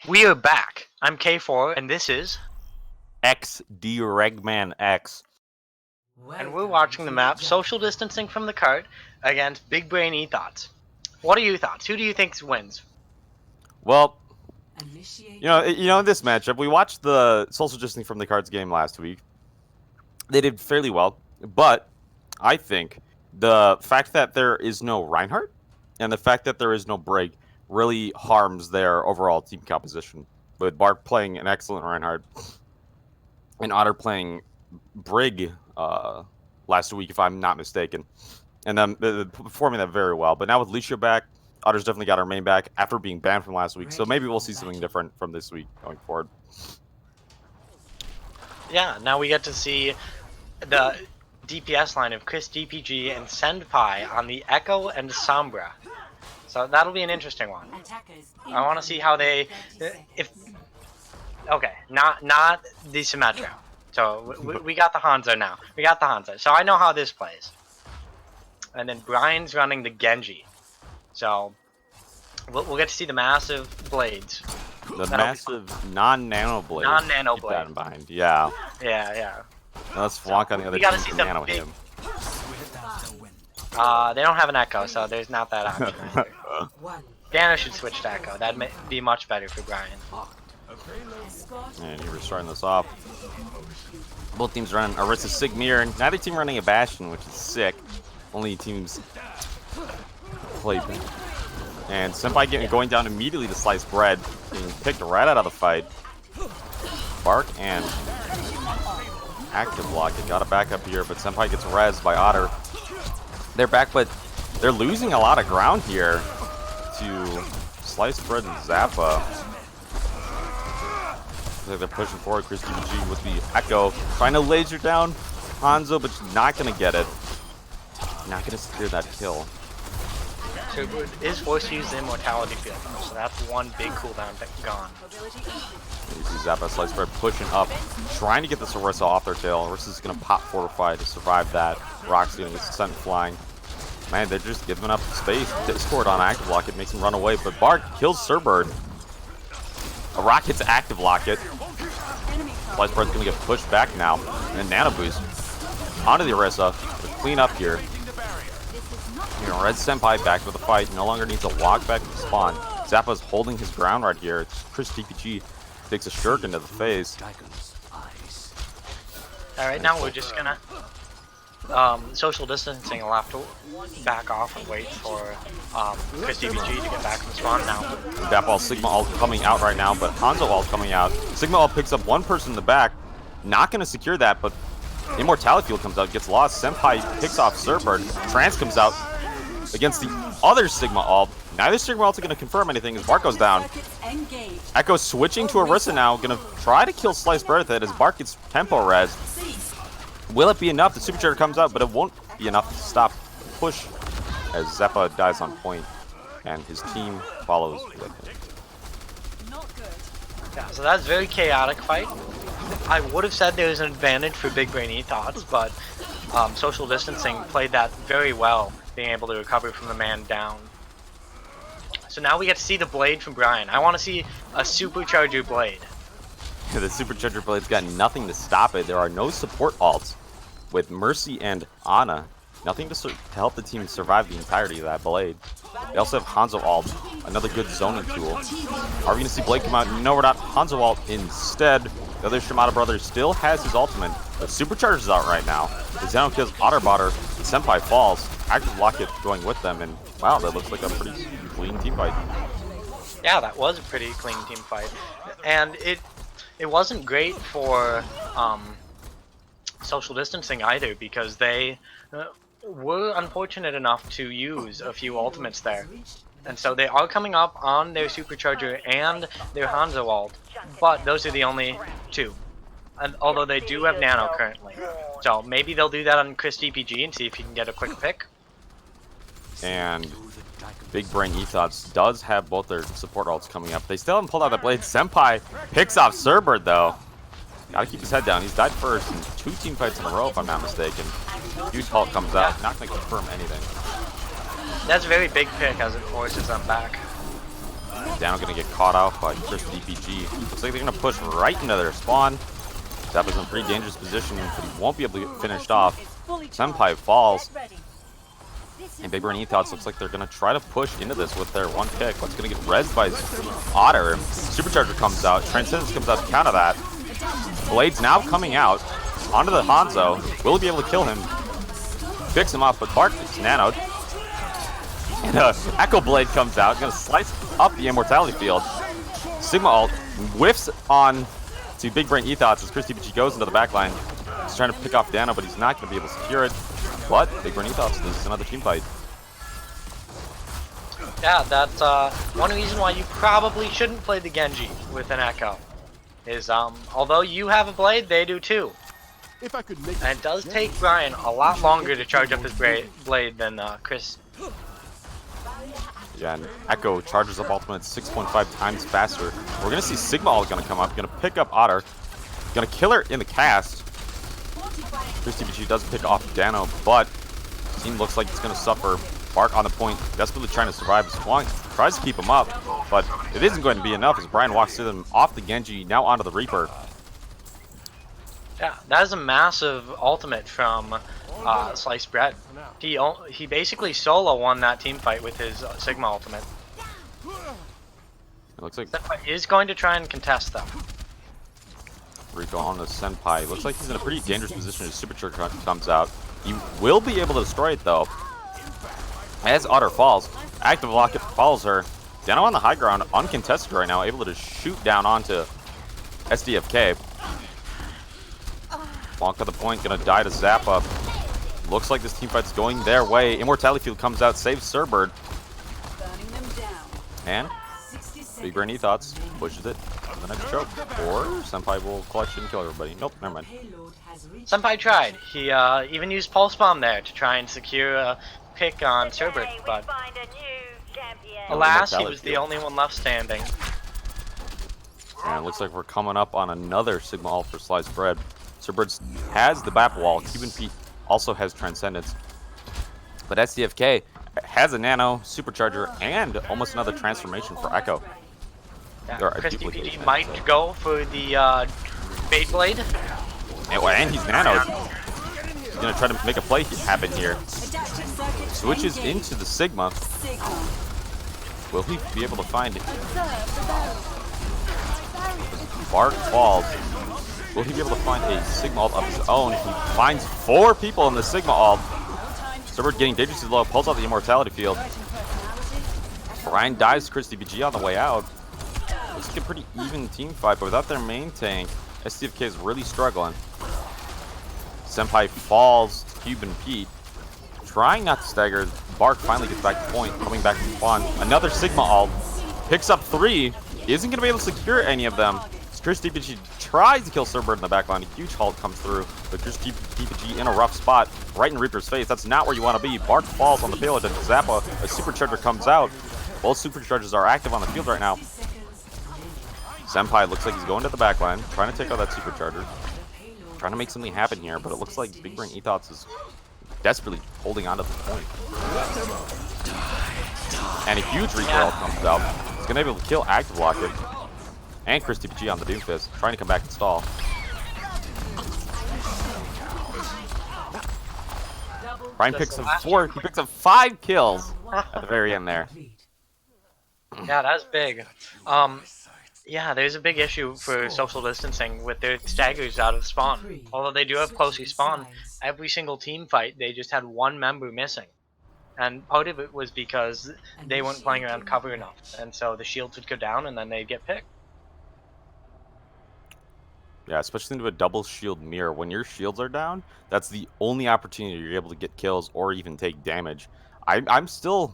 We are back. I'm K4, and this is... XD Regman X. And we're watching the map Social Distancing from the Cart against Big Brain E-Thoughts. What are your thoughts? Who do you think wins? Well, in this matchup, we watched the Social Distancing from the Cards game last week. They did fairly well, but I think the fact that there is no Reinhardt and the fact that there is no Brig really harms their overall team composition. With Bark playing an excellent Reinhardt and Otter playing Brig last week, if I'm not mistaken, and then performing that very well. But now with Licio back, Otter's definitely got our main back after being banned from last week, so maybe we'll see something different from this week going forward. Yeah, now we get to see the DPS line of Chris DPG and Senpai on the Echo and Sombra. So that'll be an interesting one. I want to see how they... Okay, not the Symmetra. So we got the Hanzo now. We got the Hanzo. So I know how this plays. And then Brian's running the Genji. So we'll get to see the massive blades. The massive non-nano blade. Non-nano Keep blade. that in mind. Yeah. Yeah. Now let's walk on the other team to nano him. They don't have an Echo, so there's not that option either. Dano should switch to Echo. That'd be much better for Brian. And you're starting this off. Both teams running Orisa Sigmir, and neither team running a Bastion, which is sick. Only teams play. And Senpai going down immediately to slice bread, being picked right out of the fight. Bark and Active Lock. They got to back up here, but Senpai gets rezzed by Otter. They're back, but they're losing a lot of ground here to Slice Bread and Zappa. They're pushing forward. Chris DBG with the Echo, trying to laser down Hanzo, but she's not going to get it. Not going to secure that kill. So it is forced to use the Immortality Field though, so that's one big cooldown gone. You see Zappa Slice Bread pushing up, trying to get this Orisa off their tail. Orisa's going to pop Fortify to survive that. Rock's going to get sent flying. Man, they're just giving up space. Discord on Active Lock, it makes him run away, but Bark kills Surbird. A Rock hits Active Lock it. Slice Bread's going to get pushed back now. And Nano Boost onto the Orisa. Clean up here. Red Senpai back to the fight. No longer needs to walk back to the spawn. Zappa's holding his ground right here. It's Chris DPG takes a shuriken to the face. Alright, now we're just gonna social distancing. I'll have to back off and wait for Chris DPG to get back from the spawn now. That ball Sigma ult coming out right now, but Hanzo ult coming out. Sigma ult picks up one person in the back. Not going to secure that, but Immortality Field comes out, gets lost. Senpai picks off Surbird. Trance comes out against the other Sigma ult. Neither Sigma ult are going to confirm anything as Bark goes down. Echo switching to Orisa now, going to try to kill Slice Bread as Bark gets tempo res. Will it be enough? The Supercharger comes out, but it won't be enough to stop the push as Zappa dies on point and his team follows with him. Yeah, so that's a very chaotic fight. I would have said there was an advantage for Big Brain E-Thoughts, but social distancing played that very well, being able to recover from the man down. So now we get to see the blade from Brian. I want to see a Supercharger blade. The Supercharger blade's got nothing to stop it. There are no support ults with Mercy and Ana. Nothing to help the team survive the entirety of that blade. They also have Hanzo ult, another good zoning tool. Are we going to see Blade come out? No, we're not. Hanzo ult instead. The other Shimada brother still has his ultimate. The Supercharger's out right now. The Zeno kills Otterbotter. The Senpai falls. Active Locket going with them, and wow, that looks like a pretty clean team fight. Yeah, that was a pretty clean team fight. And it wasn't great for social distancing either, because they were unfortunate enough to use a few ultimates there. And so they are coming up on their Supercharger and their Hanzo ult, but those are the only two. And although they do have Nano currently. So maybe they'll do that on Chris DPG and see if he can get a quick pick. And Big Brain E-Thoughts does have both their support ults coming up. They still haven't pulled out that blade. Senpai picks off Surbird though. Gotta keep his head down. He's died first in 2 team fights in a row, if I'm not mistaken. Huge ult comes out, not gonna confirm anything. That's a very big pick as it forces them back. Dano gonna get caught out by Chris DPG. Looks like they're gonna push right into their spawn. Zappa's in a pretty dangerous position, but he won't be able to get finished off. Senpai falls. And Big Brain Ethos looks like they're gonna try to push into this with their one pick. What's gonna get rezzed by Otter. Supercharger comes out. Transcendence comes out to counter that. Blade's now coming out onto the Hanzo. Will he be able to kill him? Picks him off, but Bark is nanoed. And Echo Blade comes out, gonna slice up the Immortality Field. Sigma ult whiffs on to Big Brain Ethos as Chris DPG goes into the backline. He's trying to pick off Dano, but he's not gonna be able to secure it. But Big Brain Ethos loses another team fight. Yeah, that's one reason why you probably shouldn't play the Genji with an Echo. Is although you have a blade, they do too. If I could make And it does take Brian a lot longer to charge up his blade than Chris. Yeah, and Echo charges up ultimate 6.5 times faster. We're gonna see Sigma ult gonna come up, gonna pick up Otter, gonna kill her in the cast. Chris DPG does pick off Dano, but team looks like it's gonna suffer. Bark on the point, desperately trying to survive. Swan tries to keep him up, but it isn't going to be enough as Brian walks through them off the Genji, now onto the Reaper. Yeah, that is a massive ultimate from Sliced Bread. He basically solo won that team fight with his Sigma ultimate. It looks like Senpai is going to try and contest them. Rico on the Senpai. Looks like he's in a pretty dangerous position as Supercharger comes out. He will be able to destroy it though. As Otter falls, active locket follows her. Dano on the high ground, uncontested right now, able to shoot down onto SDFK. Bonk to the point, gonna die to Zappa. Looks like this teamfight's going their way. Immortality Field comes out, saves Surbird. And Big Brain Ethos pushes it to the next choke. Or Senpai will clutch and kill everybody. Nope, never mind. Senpai tried. He even used Pulse Bomb there to try and secure a pick on Surbird, but alas, he was the only one left standing. And it looks like we're coming up on another Sigma ult for Sliced Bread. Surbird has the BAP wall. Cuban Pete also has Transcendence. But SDFK has a Nano, Supercharger, and almost another transformation for Echo. Yeah, Or a Chris duplication, DPG might go for the Beyblade. And he's nanoed. He's gonna try to make a play happen here. Switches into the Sigma. Will he be able to find it? Bark falls. Will he be able to find a Sigma ult of his own? He finds 4 people in the Sigma ult. Surbird getting dangerously low, pulls out the Immortality Field. Brian dies to Chris DPG on the way out. Looks like a pretty even team fight, but without their main tank, SDFK is really struggling. Senpai falls to Cuban Pete. Trying not to stagger, Bark finally gets back to point, coming back to spawn. Another Sigma ult, picks up 3, isn't going to be able to secure any of them. Chris DPG tries to kill Surbird in the backline. A huge halt comes through, but Chris DPG in a rough spot, right in Reaper's face. That's not where you want to be. Bark falls on the payload, and Zappa, a Supercharger comes out. Both Superchargers are active on the field right now. Senpai looks like he's going to the backline, trying to take out that Supercharger. Trying to make something happen here, but it looks like Big Brain Ethos is desperately holding on to the point. And a huge Reaper ult comes out. He's going to be able to kill Active Locket. And Chris DPG on the Doomfist, trying to come back and stall. Brian picks up 4, he picks up 5 kills at the very end there. Yeah, that's big. Yeah, there's a big issue for social distancing with their staggers out of spawn. Although they do have close respawn, every single team fight, they just had 1 member missing. And part of it was because they weren't playing around cover enough. And so the shields would go down and then they'd get picked. Yeah, especially into a double shield mirror. When your shields are down, that's the only opportunity you're able to get kills or even take damage. I'm still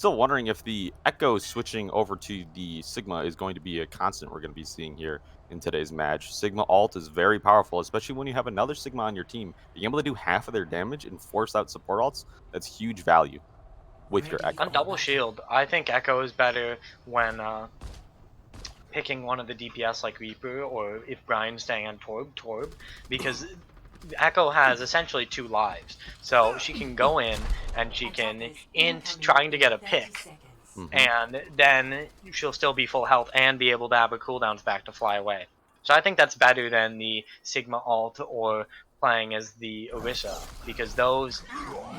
wondering if the Echo switching over to the Sigma is going to be a constant we're going to be seeing here in today's match. Sigma ult is very powerful, especially when you have another Sigma on your team. Being able to do half of their damage and force out support ults, that's huge value with your Echo. On double shield, I think Echo is better when picking one of the DPS like Reaper, or if Brian's staying on Torb, because Echo has essentially 2 lives. So she can go in and she can int trying to get a pick, and then she'll still be full health and be able to have her cooldowns back to fly away. So I think that's better than the Sigma alt or playing as the Orisa, because those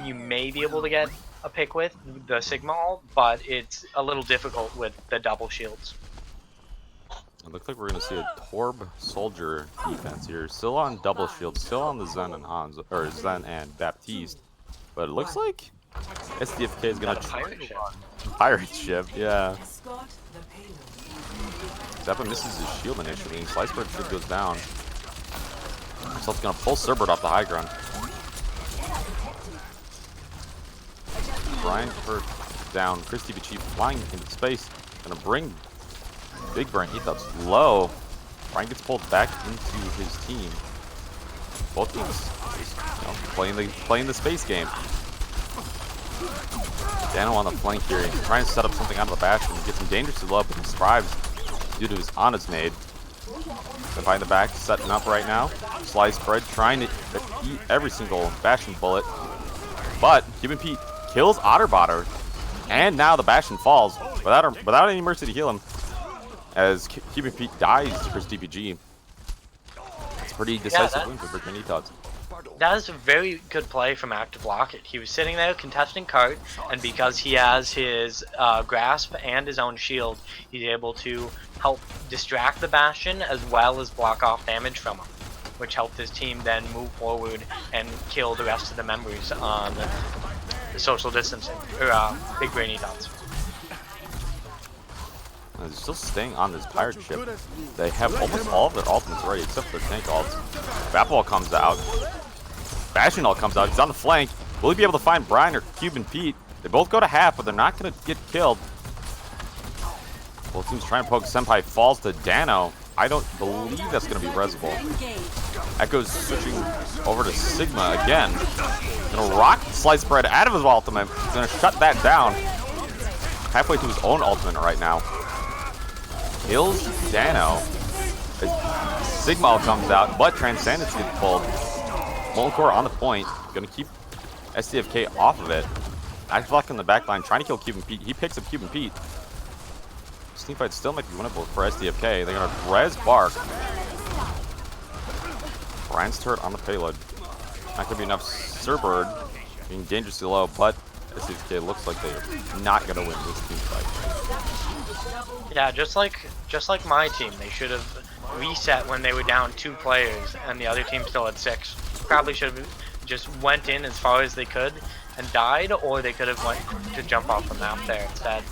you may be able to get a pick with the Sigma alt, but it's a little difficult with the double shields. It looks like we're going to see a Torb Soldier defense here. Still on double shield, still on the Zen and Hans, or Zen and Baptiste. But it looks like SDFK is going to pirate ship. Pirate ship, yeah. Zappa misses his shield initially, and Slicebird shield goes down. So it's going to pull Cerbert off the high ground. Brian Hurt down. Christy Chief flying into space. Going to bring Big Brain Ethos low. Brian gets pulled back into his team. Both teams playing the space game. Dano on the flank here. He's trying to set up something out of the Bastion. Gets him dangerously low, but he strives due to his honest nade. Behind the back, setting up right now. Slice Bread trying to eat every single Bastion bullet. But Cuban Pete kills Otterbotter. And now the Bastion falls without any mercy to heal him. As Cuban Pete dies to Chris DPG. It's a pretty decisive win for Big Brain Ethos. That is a very good play from Active Locket. He was sitting there contesting cart, and because he has his grasp and his own shield, he's able to help distract the Bastion as well as block off damage from him, which helped his team then move forward and kill the rest of the members on the social distancing, or Big Brain Ethos. They're still staying on this pirate ship. They have almost all of their ultimates ready except for their tank ults. Vapwall comes out. Bastion ult comes out. He's on the flank. Will he be able to find Brian or Cuban Pete? They both go to half, but they're not going to get killed. Both teams trying to poke. Senpai falls to Dano. I don't believe that's going to be resable. Echo's switching over to Sigma again. Gonna rock Slice Bread out of his ultimate. He's going to shut that down. Halfway to his own ultimate right now. Kills Dano. Sigma comes out, but Transcendence gets pulled. Molten Core on the point. Gonna keep SDFK off of it. Active Lock in the back line, trying to kill Cuban Pete. He picks up Cuban Pete. This team fight still might be winnable for SDFK. They're gonna res Bark. Brian's turret on the payload. Not gonna be enough. Cerbird being dangerously low, but SDFK looks like they're not gonna win this team fight. Yeah, just like my team, they should have reset when they were down 2 players and the other team still had 6. Probably should have just went in as far as they could and died, or they could have went to jump off the map there instead.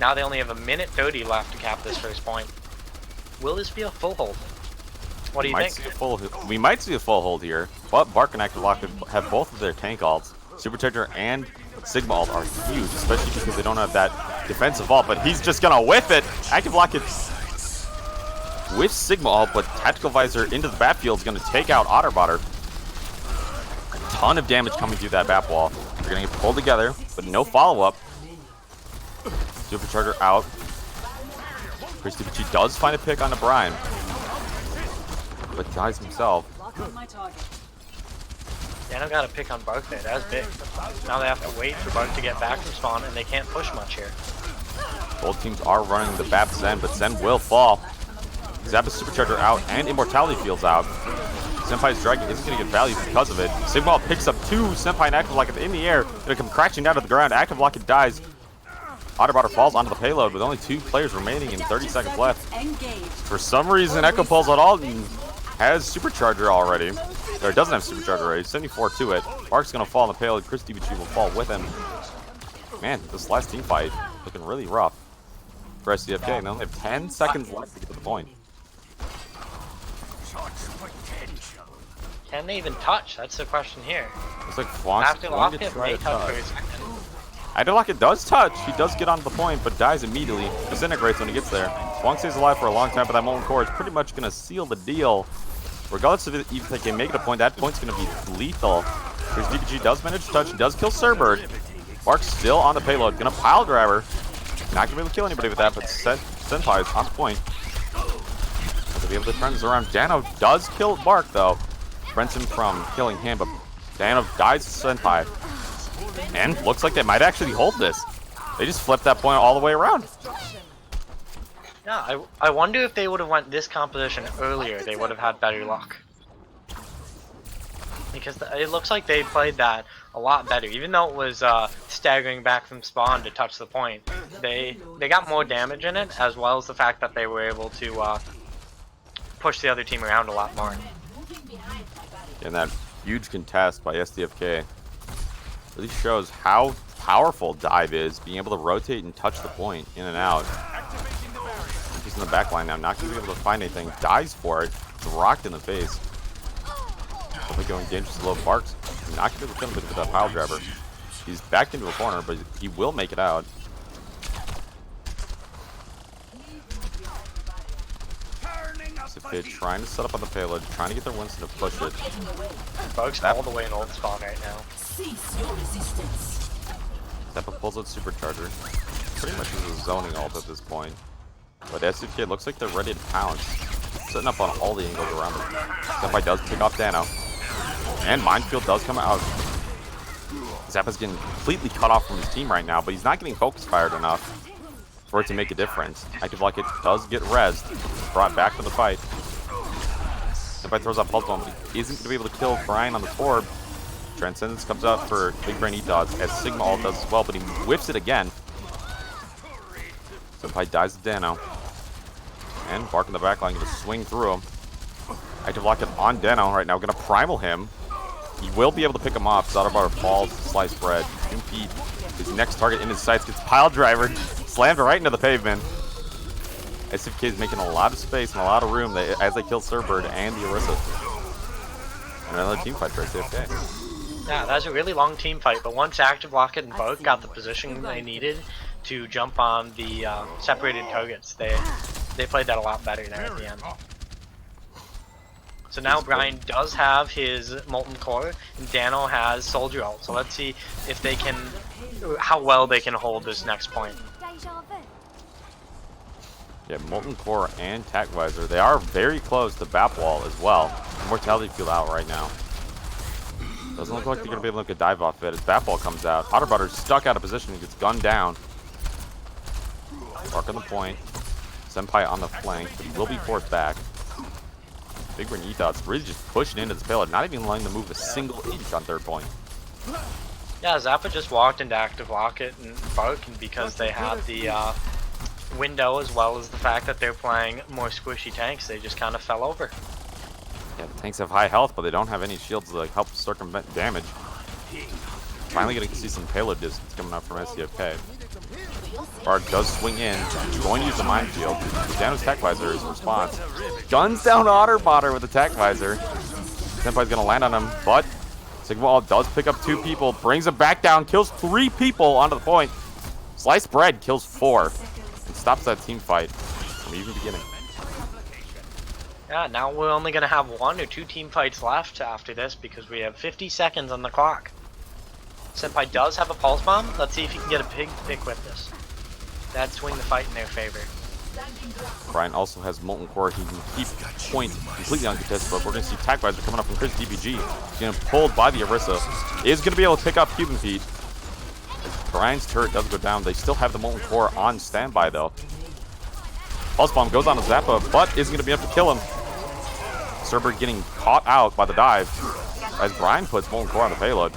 Now they only have 1:30 left to cap this first point. Will this be a full hold? What do you think? We might see a full hold here, but Bark and Active Lock have both of their tank ults. Supercharger and Sigma ult are huge, especially because they don't have that defensive ult, but he's just gonna whiff it. Active Lock whiffs Sigma ult, but Tactical Visor into the battlefield is gonna take out Otterbotter. A ton of damage coming through that bat wall. They're gonna get pulled together, but no follow-up. Supercharger out. Chris DPG does find a pick on the Brian, but dies himself. Dano got a pick on Bark there. That was big. Now they have to wait for Bark to get back from spawn, and they can't push much here. Both teams are running the Bap Zen, but Zen will fall. Zappa Supercharger out and Immortality Field's out. Senpai's Dragon isn't going to get value because of it. Sigma picks up 2 Senpai and Active Locket in the air. Gonna come crashing down to the ground. Active Locket dies. Otterbotter falls onto the payload with only 2 players remaining and 30 seconds left. For some reason, Echo pulls it all and has Supercharger already. Or doesn't have Supercharger already. 74 to it. Bark's going to fall on the payload. Chris DBG will fall with him. Man, this last team fight looking really rough for SDFK. They only have 10 seconds left to get to the point. Can they even touch? That's the question here. Looks like Flonk's going to try to touch. Active Locket does touch. He does get onto the point, but dies immediately. Disintegrates when he gets there. Flonk stays alive for a long time, but that Molten Core is pretty much going to seal the deal. Regardless of if they can make it a point, that point's going to be lethal. Because DPG does manage to touch. He does kill Cerbird. Bark's still on the payload. Going to pile driver. Not going to be able to kill anybody with that, but Senpai is on the point. To be able to turn this around. Dano does kill Bark, though. Prevents him from killing him, but Dano dies to Senpai. And looks like they might actually hold this. They just flipped that point all the way around. Yeah, I wonder if they would have went this composition earlier, they would have had better luck. Because it looks like they played that a lot better, even though it was staggering back from spawn to touch the point. They got more damage in it, as well as the fact that they were able to push the other team around a lot more. And that huge contest by SDFK really shows how powerful dive is, being able to rotate and touch the point in and out. He's in the back line now, not going to be able to find anything. Dives for it, it's rocked in the face. Probably going dangerous low barks. Not going to be able to kill him with that pile driver. He's backed into a corner, but he will make it out. SDFK trying to set up on the payload, trying to get their Winston to push it. Bugs all the way in old spawn right now. Zeppa pulls out supercharger. Pretty much is a zoning ult at this point. But SDFK looks like they're ready to pounce. Setting up on all the angles around them. Senpai does pick off Dano. And Minefield does come out. Zappa's getting completely cut off from his team right now, but he's not getting focus fired enough for it to make a difference. Active Lock It does get rezzed. Brought back to the fight. Senpai throws out Pulse Bomb, but he isn't going to be able to kill Brian on the Torb. Transcendence comes out for Big Brain E-Dots, as Sigma all does as well, but he whiffs it again. Senpai dies to Dano. And Bark in the backline going to swing through him. Active Lock It on Dano right now, going to primal him. He will be able to pick him off. Zauberbar falls to sliced bread. Impede his next target in his sights, gets pile drivered, slammed right into the pavement. SDFK is making a lot of space and a lot of room as they kill Surbird and the Orisa. And another team fight for SDFK. Yeah, that was a really long team fight, but once Active Lock It and Boat got the position they needed to jump on the separated targets, they played that a lot better there at the end. So now Brian does have his Molten Core, and Dano has Soldier Ult. So let's see if they can, how well they can hold this next point. Yeah, Molten Core and Tac Visor, they are very close to Bap Wall as well. Mortality Field out right now. Doesn't look like they're going to be able to get a dive off it as Bap Wall comes out. Otterbutter's stuck out of position and gets gunned down. Bark on the point. Senpai on the flank, but he will be forced back. Big Brain E-Dots really just pushing into this payload, not even letting them move a single inch on third point. Yeah, Zappa just walked into Active Lock It and Bark, and because they had the window as well as the fact that they're playing more squishy tanks, they just kind of fell over. Yeah, the tanks have high health, but they don't have any shields to help circumvent damage. Finally getting to see some payload distance coming out from SDFK. Bark does swing in, going to use the minefield. Dano's Tac Visor is response. Guns down Otterbotter with the Tac Visor. Senpai's gonna land on him, but Sigma All does pick up 2 people, brings him back down, kills 3 people onto the point. Sliced Bread kills 4 and stops that team fight from even beginning. Yeah, now we're only gonna have 1 or 2 team fights left after this because we have 50 seconds on the clock. Senpai does have a Pulse Bomb. Let's see if he can get a big pick with this. That'd swing the fight in their favor. Brian also has Molten Core. He can keep point completely uncontested, but we're going to see Tac Visor coming up from Chris DBG. He's getting pulled by the Orisa. Is going to be able to pick up Cuban Feet. As Brian's turret does go down. They still have the Molten Core on standby, though. Pulse Bomb goes on to Zappa, but isn't going to be able to kill him. Surbird getting caught out by the dive as Brian puts Molten Core on the payload.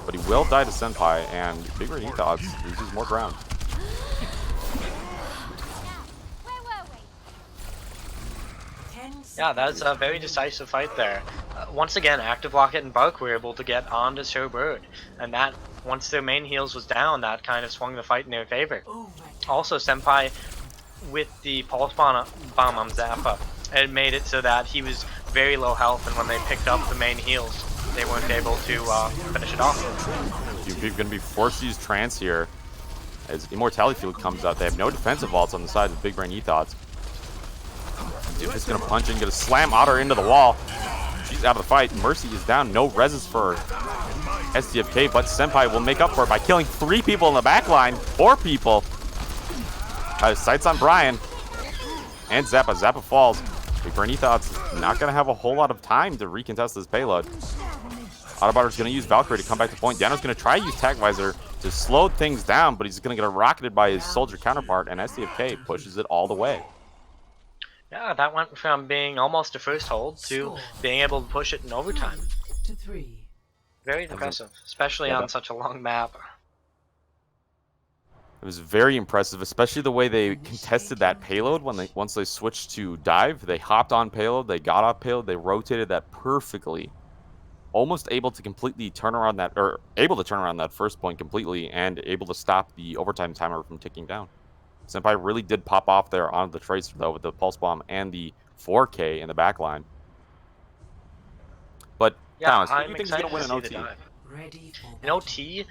But he will die to Senpai, and Big Brain E-Dots loses more ground. Yeah, that's a very decisive fight there. Once again, Active Lock It and Bark were able to get onto Surbird, and that, once their main heals was down, that kind of swung the fight in their favor. Also, Senpai, with the Pulse Bomb on Zappa, it made it so that he was very low health, and when they picked up the main heals, they weren't able to finish it off. You're going to be forced to use Trance here as Immortality Field comes out. They have no defensive vaults on the side of Big Brain E-Thoughts. Dude is going to punch in, going to slam Otter into the wall. She's out of the fight. Mercy is down. No reses for SDFK, but Senpai will make up for it by killing 3 people in the back line. 4 people. Sights on Brian. And Zappa. Zappa falls. Big Brain E-Thoughts not going to have a whole lot of time to recontest this payload. Autobotter's going to use Valkyrie to come back to point. Dano's going to try to use Tac Visor to slow things down, but he's going to get rocketed by his soldier counterpart, and SDFK pushes it all the way. Yeah, that went from being almost a first hold to being able to push it in overtime. Very impressive, especially on such a long map. It was very impressive, especially the way they contested that payload once they switched to dive. They hopped on payload, they got off payload, they rotated that perfectly. Almost able to completely turn around that, or able to turn around that first point completely, and able to stop the overtime timer from ticking down. Senpai really did pop off there on the Tracer, though, with the Pulse Bomb and the 4K in the back line. But, Yeah, Thomas, who do I'm you think is going excited to win to see in the OT? dive. In OT,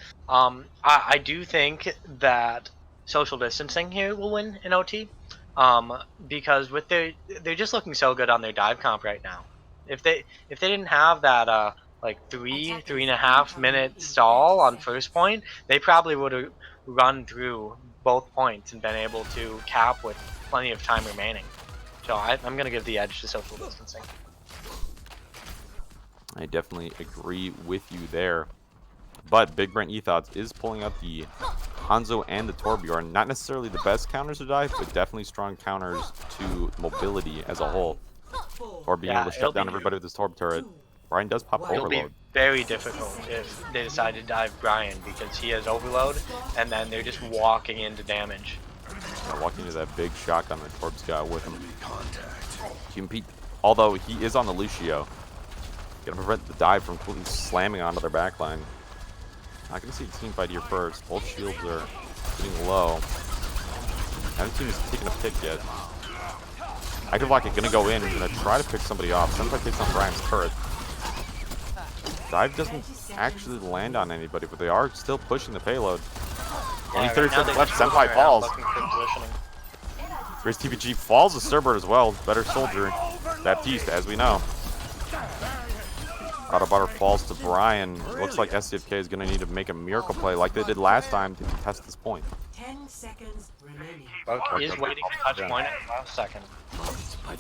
I do think that social distancing here will win in OT, because with they're just looking so good on their dive comp right now. If they didn't have that like 3.5 minute stall on first point, they probably would have run through both points and been able to cap with plenty of time remaining. So I'm gonna give the edge to social distancing. I definitely agree with you there. But Big Brain Ethos is pulling out the Hanzo and the Torbjorn. Not necessarily the best counters to dive, but definitely strong counters to mobility as a whole. Or being able to shut down everybody with his Torb turret. Brian does pop It'll Overload. be very difficult if they decide to dive Brian, because he has Overload, and then they're just walking into damage. Walking into that big shotgun that Torb's got with him. Team Pete, although he is on the Lucio, gonna prevent the dive from completely slamming onto their backline. Not gonna see a team fight here first. Both shields are getting low. Neither team is taking a pick yet. Active Lock is gonna go in and gonna try to pick somebody off. Senpai takes on Brian's turret. Dive doesn't actually land on anybody, but they are still pushing the payload. Only 30 seconds left. Senpai falls. Race TPG falls to Cerbert as well. Better soldier. Baptiste, as we know. Autobutter falls to Brian. Looks like SDFK is going to need to make a miracle play like they did last time to contest this point. 10 seconds remaining. Okay, he's waiting to touch point at the last second.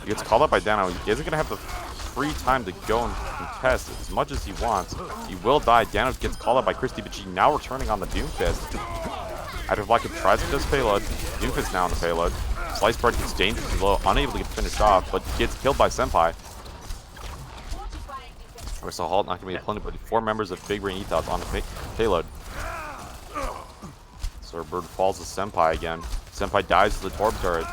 He gets called up by Dano. He isn't going to have the free time to go and contest as much as he wants. He will die. Dano gets called up by Christy, but she now returning on the Doomfist. Active Lock tries to just payload. Doomfist now on the payload. Slice Bread gets dangerously low, unable to get finished off, but gets killed by Senpai. So Halt not going to be plenty, but 4 members of Big Brain Ethos on the payload. Cerbert falls to Senpai again. Senpai dies to the Torb turret.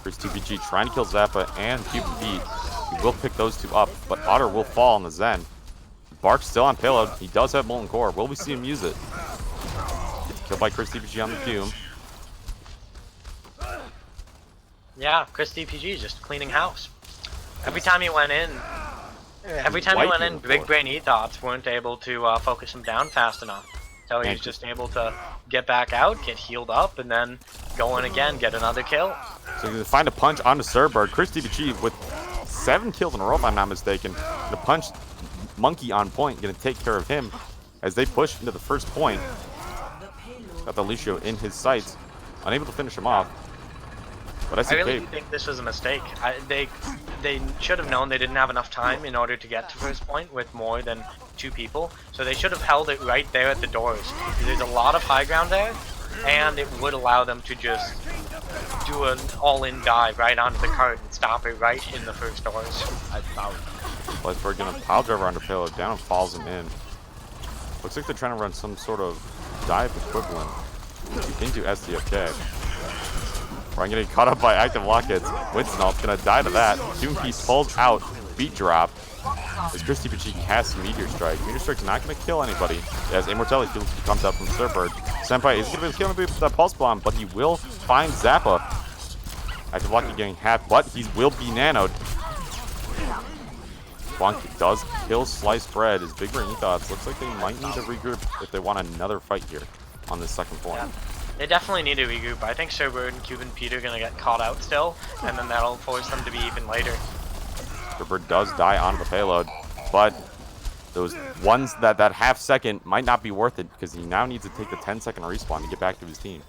Here's TPG trying to kill Zappa and Cuban Pete. He will pick those two up, but Otter will fall on the Zen. Bark's still on payload. He does have Molten Core. Will we see him use it? Gets killed by Chris TPG on the Doom. Yeah, Chris DPG is just cleaning house. Every time he went in, Big Brain Ethos weren't able to focus him down fast enough. So he's just able to get back out, get healed up, and then go in again, get another kill. So he's going to find a punch onto Cerbert. Chris DPG with 7 kills in a row, if I'm not mistaken. The punch Monkey on point, going to take care of him as they push into the first point. Got the Lucio in his sights, unable to finish him off. But I really think this was a mistake. They should have known they didn't have enough time in order to get to first point with more than 2 people. So they should have held it right there at the doors. There's a lot of high ground there, and it would allow them to just do an all-in dive right onto the cart and stop it right in the first doors. We're going to pile driver onto payload down and falls him in. Looks like they're trying to run some sort of dive equivalent into SDFK. Brian getting caught up by active lockets. Winston's gonna die to that. Doom Piece pulls out. Beat drop. As Chris TPG casts Meteor Strike. Meteor Strike's not gonna kill anybody. As Immortality Field comes out from Cerbert. Senpai isn't gonna be killing anybody with that Pulse Bomb, but he will find Zappa. Active Locket getting half, but he will be nanoed. Bonk does kill Sliced Bread. As Big Brain Ethos looks like they might need to regroup if they want another fight here on this second point. Yeah. They definitely need to regroup. I think Cerbert and Cuban Pete are going to get caught out still, and then that'll force them to be even later. Cerbert does die on the payload, but those ones that half second might not be worth it because he now needs to take the 10-second respawn to get back to his team.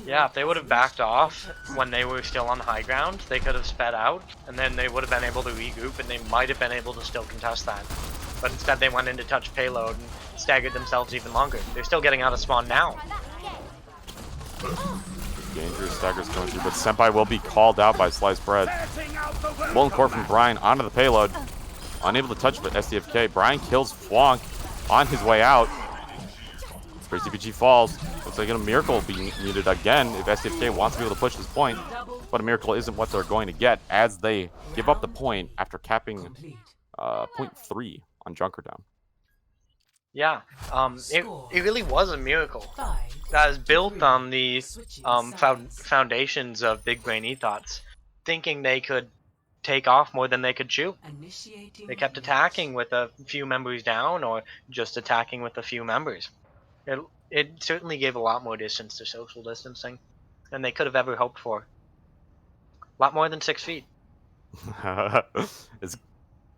Yeah, if they would have backed off when they were still on high ground, they could have sped out, and then they would have been able to regroup, and they might have been able to still contest that. But instead they went in to touch payload, and staggered themselves even longer. They're still getting out of spawn now. Dangerous staggers going through, but Senpai will be called out by Sliced Bread. Molten Core from Brian onto the payload. Unable to touch, but SDFK. Brian kills Fwonk on his way out. Crazy PG falls. Looks like a miracle will be needed again if SDFK wants to be able to push this point. But a miracle isn't what they're going to get as they give up the point after capping point 3 on Junkerdown. Yeah, it really was a miracle that is built on the foundations of Big Brain Ethos, thinking they could take off more than they could chew. They kept attacking with a few members down or just attacking with a few members. It certainly gave a lot more distance to social distancing than they could have ever hoped for. A lot more than 6 feet. It's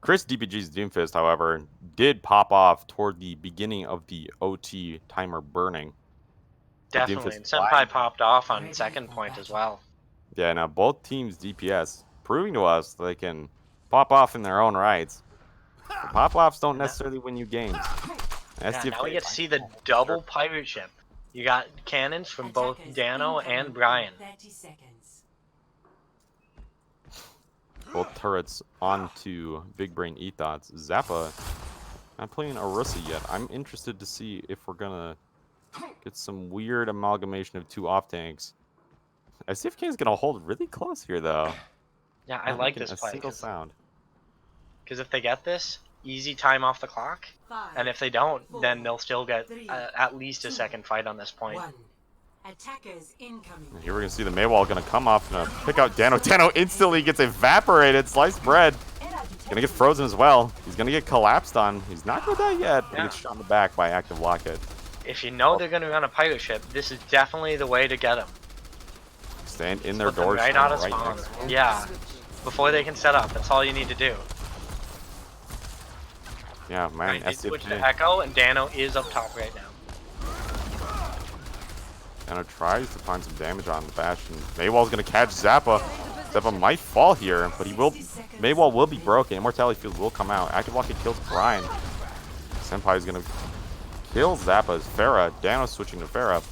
Chris DPG's Doomfist, however, did pop off toward the beginning of the OT timer burning. Definitely, and Senpai popped off on second point as well. Yeah, now both teams DPS, proving to us they can pop off in their own rights. Pop-offs don't necessarily win you games. Yeah, now we get to see the double pirate ship. You got cannons from both Dano and Brian. Both turrets onto Big Brain Ethos. Zappa not playing Arusa yet. I'm interested to see if we're gonna get some weird amalgamation of two off tanks. SDFK is gonna hold really close here though. Yeah, I like this a play. Single sound. Because if they get this, easy time off the clock. And if they don't, then they'll still get at least a second fight on this point. Attackers incoming. And here we're gonna see the Maywall gonna come off, gonna pick out Dano. Dano instantly gets evaporated. Sliced bread. Gonna get frozen as well. He's gonna get collapsed on. He's not gonna die yet. But he gets shot in the back by active locket. If you know they're gonna run a pirate ship, this is definitely the way to get them. Stand in their Put them doors. right out of spawn. Yeah, before they can set up. That's all you need to do. Yeah, man. Right, they switch to Echo, and Dano is up top right now. Dano tries to find some damage on the Bastion. Maywall's gonna catch Zappa. Zappa might fall here, but he will. Maywall will be broken. Immortality Field will come out. Active Locket kills Brian. Senpai is gonna kill Zappa's Pharah. Dano's switching to Pharah.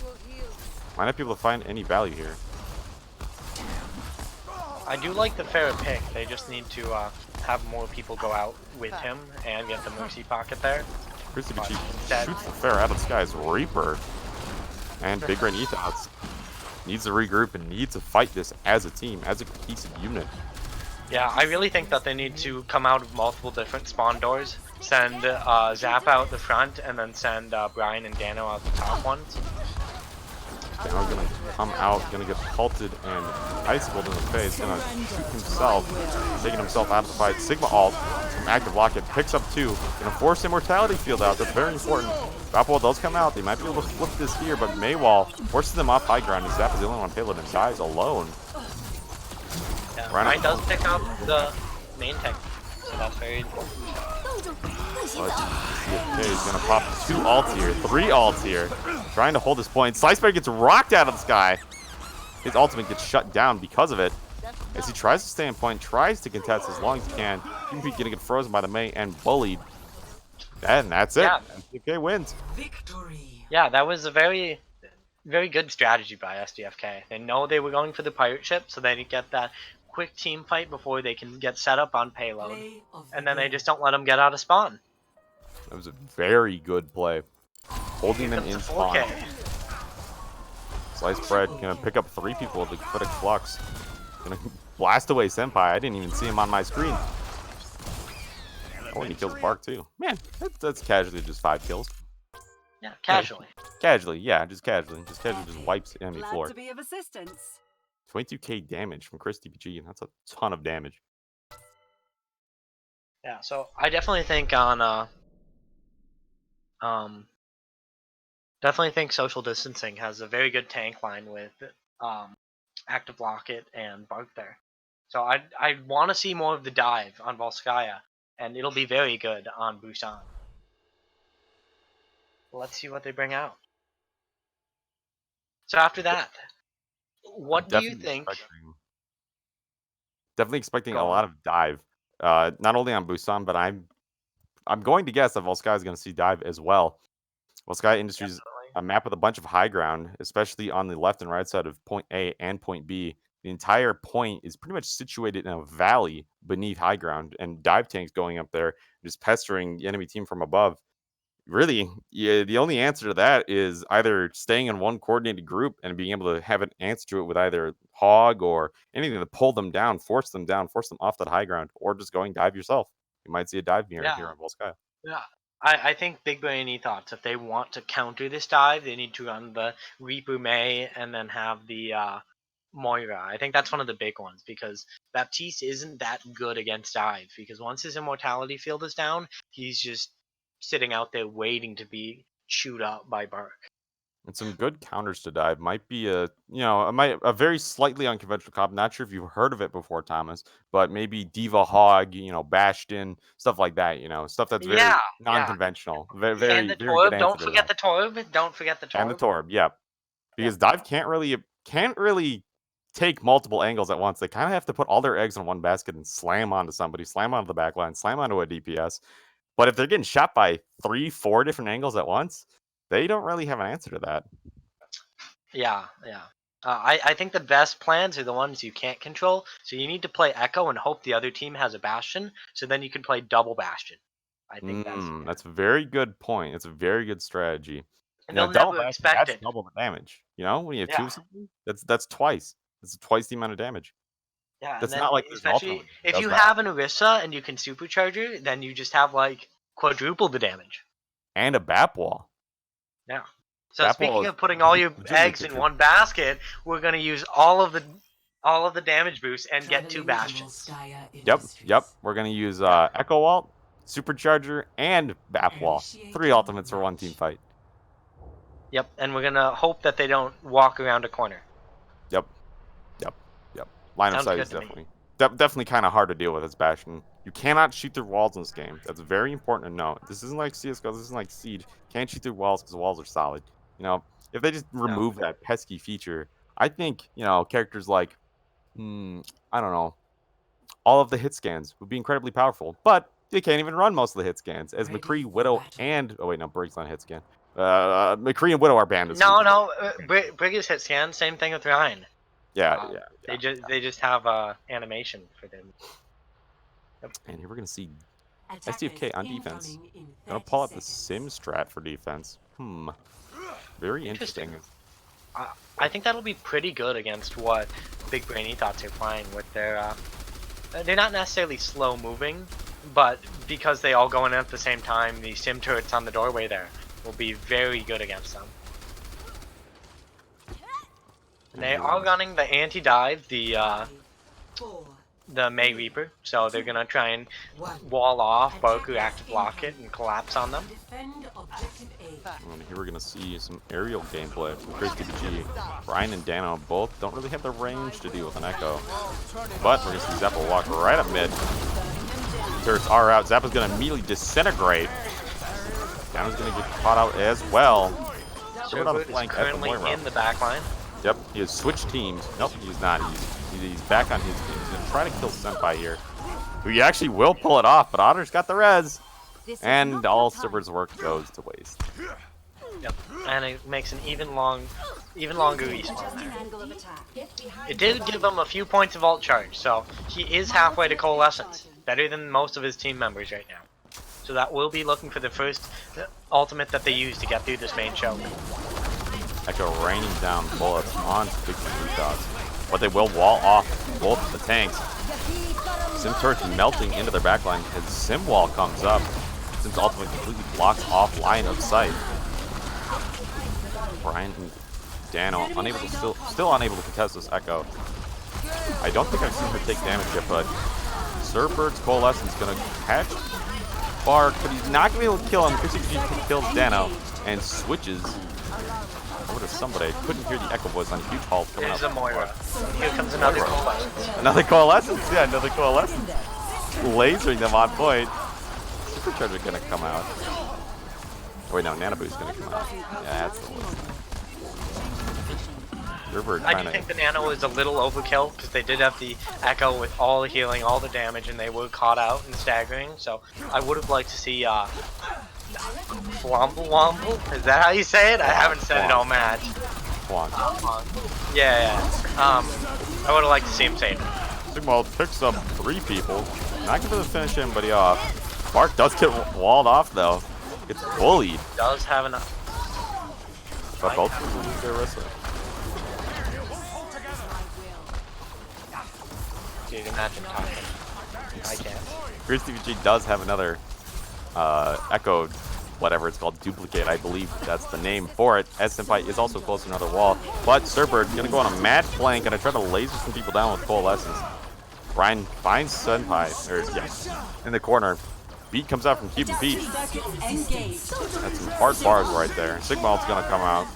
Might not be able to find any value here. I do like the Pharah pick. They just need to have more people go out with him and get the Mercy Pocket there. Chris DPG shoots the Pharah out of the sky as Reaper. And Big Brain Ethos needs to regroup and needs to fight this as a team, as a cohesive unit. Yeah, I really think that they need to come out of multiple different spawn doors, send Zap out the front, and then send Brian and Dano out the top ones. Dano's gonna come out, gonna get halted and icicled in the face, gonna shoot himself, taking himself out of the fight. Sigma ult from active locket, picks up 2, gonna force Immortality Field out. That's very important. Bapwall does come out, they might be able to flip this here, but Maywall forces them off high ground, and Zap is the only one on payload and dies alone. Yeah, Brian does pick up the main tank, so that's very important. But SDFK is gonna pop 2 ults here, 3 ults here, trying to hold this point. Sliceberg gets rocked out of the sky. His ultimate gets shut down because of it. As he tries to stay in point, tries to contest as long as he can. PvP gonna get frozen by the May and bullied. And that's it. Yeah. SDFK wins. Victory. Yeah, that was a very, very good strategy by SDFK. They know they were going for the pirate ship, so they get that quick team fight before they can get set up on payload. And then they just don't let them get out of spawn. That was a very good play. Holding them in spawn. 4K. Sliced bread gonna pick up 3 people with the Critic Flux. Gonna blast away Senpai. I didn't even see him on my screen. Oh, and he kills Bark too. Man, that's casually just 5 kills. Yeah, casually. Casually, yeah, just casually. Just casually just wipes enemy Glad floor. to be of assistance. 22k damage from Chris DPG, and that's a ton of damage. Yeah, so I definitely think on definitely think social distancing has a very good tank line with active locket and Bark there. So I want to see more of the dive on Volskaya, and it'll be very good on Busan. Let's see what they bring out. So after that, what do you think? Definitely expecting Go a on. lot of dive. Not only on Busan, but I'm going to guess that Volskaya is going to see dive as well. Well, Sky Industries, Definitely. a map with a bunch of high ground, especially on the left and right side of point A and point B. The entire point is pretty much situated in a valley beneath high ground, and dive tanks going up there, just pestering the enemy team from above. Really, yeah, the only answer to that is either staying in one coordinated group and being able to have an answer to it with either hog or anything to pull them down, force them off that high ground, or just going dive yourself. You might see a dive mirror Yeah. here on Volsky. Yeah. I think Big Brainy thoughts if they want to counter this dive, they need to run the Reaper May and then have the Moira. I think that's one of the big ones because Baptiste isn't that good against dive because once his immortality field is down, he's just sitting out there waiting to be chewed up by Bark. And some good counters to dive might be a very slightly unconventional comp. Not sure if you've heard of it before, Thomas, but maybe Diva Hog, Bastion, stuff like that. Stuff that's very Yeah, yeah. non-conventional. Very, And very, the very good Torb, answer don't to forget that. the Torb. Don't forget the Torb. And the Torb, yeah, because dive can't really take multiple angles at once. They kind of have to put all their eggs in one basket and slam onto somebody, slam onto the back line, slam onto a DPS. But if they're getting shot by 3-4 different angles at once, they don't really have an answer to that. Yeah, yeah. I think the best plans are the ones you can't control. So you need to play Echo and hope the other team has a Bastion. So then you can play double Bastion. I think That's a very good point. It's a very good strategy. and they'll Double never bastion, expect that's it. double the damage. When you have two Yeah, of something, that's twice. That's twice the amount of damage. yeah. And That's then not like there's an especially ultimate that if does you that. have an Orisa and you can supercharge her, then you just have like quadruple the damage. And a BAP wall. Yeah. So BAP wall speaking is of putting all your legitimately eggs in quadruple. one basket, we're gonna use all of the damage boosts and get 2 Bastions. Yep. We're gonna use Echo Wall, Supercharger, and BAP wall. 3 ultimates for one team fight. Yep, and we're gonna hope that they don't walk around a corner. Yep. Line of Sounds sight good is to me. definitely kind of hard to deal with as Bastion. You cannot shoot through walls in this game. That's very important to know. This isn't like CS:GO. This isn't like Siege. Can't shoot through walls because the walls are solid. If they just remove that pesky feature, I think characters like I don't know, all of the hit scans would be incredibly powerful. But they can't even run most of the hit scans as McCree, Widow, and Brig's not a hit scan. McCree and Widow are banned. No, Brig is hit scan. Same thing with Ryan. Yeah. They just have animation for them. And here we're gonna see SDFK on defense. Gonna pull out the Sim strat for defense. Very interesting. I think that'll be pretty good against what Big Brainy Thoughts are playing with their. They're not necessarily slow moving, but because they all go in at the same time, the Sim turrets on the doorway there will be very good against them. And they are running the anti-dive, the May Reaper, so they're gonna try and wall off Boku, active block it, and collapse on them. And here we're gonna see some aerial gameplay from Chris DBG. Brian and Dano both don't really have the range to deal with an Echo, but we're gonna see Zappa walk right up mid. Turrets are out. Zappa's gonna immediately disintegrate. Dano's gonna get caught out as well. Sherbert is currently in the back line. Yep, he has switched teams. Nope, he's not. He's back on his team. He's gonna try to kill Senpai here, who he actually will pull it off, but Otter's got the res, and all Sibber's work goes to waste. Yep, and it makes an even longer respawn there. It did give him a few points of ult charge, so he is halfway to Coalescence. Better than most of his team members right now. So that will be looking for the first ultimate that they use to get through this main show. Echo raining down bullets on Big Blue Dots, but they will wall off both of the tanks. Sim turrets melting into their backline as Sim Wall comes up. Sim's ultimate completely blocks off line of sight. Brian and Dano still unable to contest this Echo. I don't think I've seen her take damage yet, but Surbird's Coalescence is gonna catch Bark, but he's not gonna be able to kill him. Chrissy kills Dano and switches over to somebody. I couldn't hear the Echo voice on huge halt coming up. There's a Moira. Here comes another Coalescence. Another Coalescence? Yeah, another Coalescence. Lasering them on point. Supercharger gonna come out. Oh, wait, no, Nanoboo's gonna come out. Yeah, that's the one. I do think the Nano is a little overkill because they did have the Echo with all the healing, all the damage, and they were caught out and staggering. So I would have liked to see Womble womble? Is that how you say it? I haven't said it all match. Wonk. Yeah. I would have liked to see him say it. Sigma picks up 3 people. Not going to finish anybody off. Bark does get walled off though. Gets bullied. Does have enough. But both of them lose their wrestler. Dude, imagine talking. I can't. TVG does have another echo, whatever it's called, duplicate. I believe that's the name for it. As Senpai is also close to another wall. But Surbird gonna go on a mad flank, gonna try to laser some people down with Coalescence. Ryan finds Senpai, or yeah, in the corner. Beat comes out from Cuban Pete. That's some hard bars right there. Sigmal's gonna come out.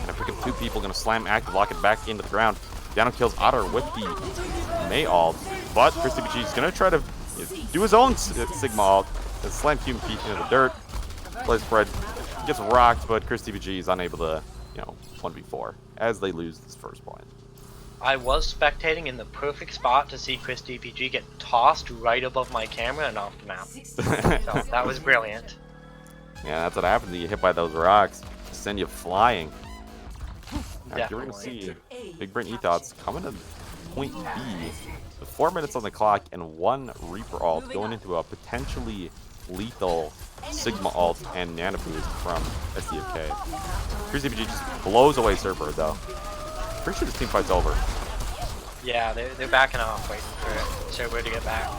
Gonna pick up 2 people, gonna slam active, lock it back into the ground. Down kills Otter with the May ult. But TVG is gonna try to do his own Sigma ult. Slam Cuban Pete into the dirt. Play spread. Gets rocked, but TVG is unable to, 1v4 as they lose this first point. I was spectating in the perfect spot to see Chris DPG get tossed right above my camera and off the map. So that was brilliant. Yeah, that's what happens when you get hit by those rocks. Send you flying. Now, you're going to Definitely. see Big Brain Ethos coming to point B with 4 minutes on the clock and 1 Reaper ult going into a potentially lethal Sigma ult and Nano Boost from SDFK. Chris DPG just blows away Surfer though. Pretty sure this team fight's over. Yeah, they're backing off, waiting for Cerber to get back.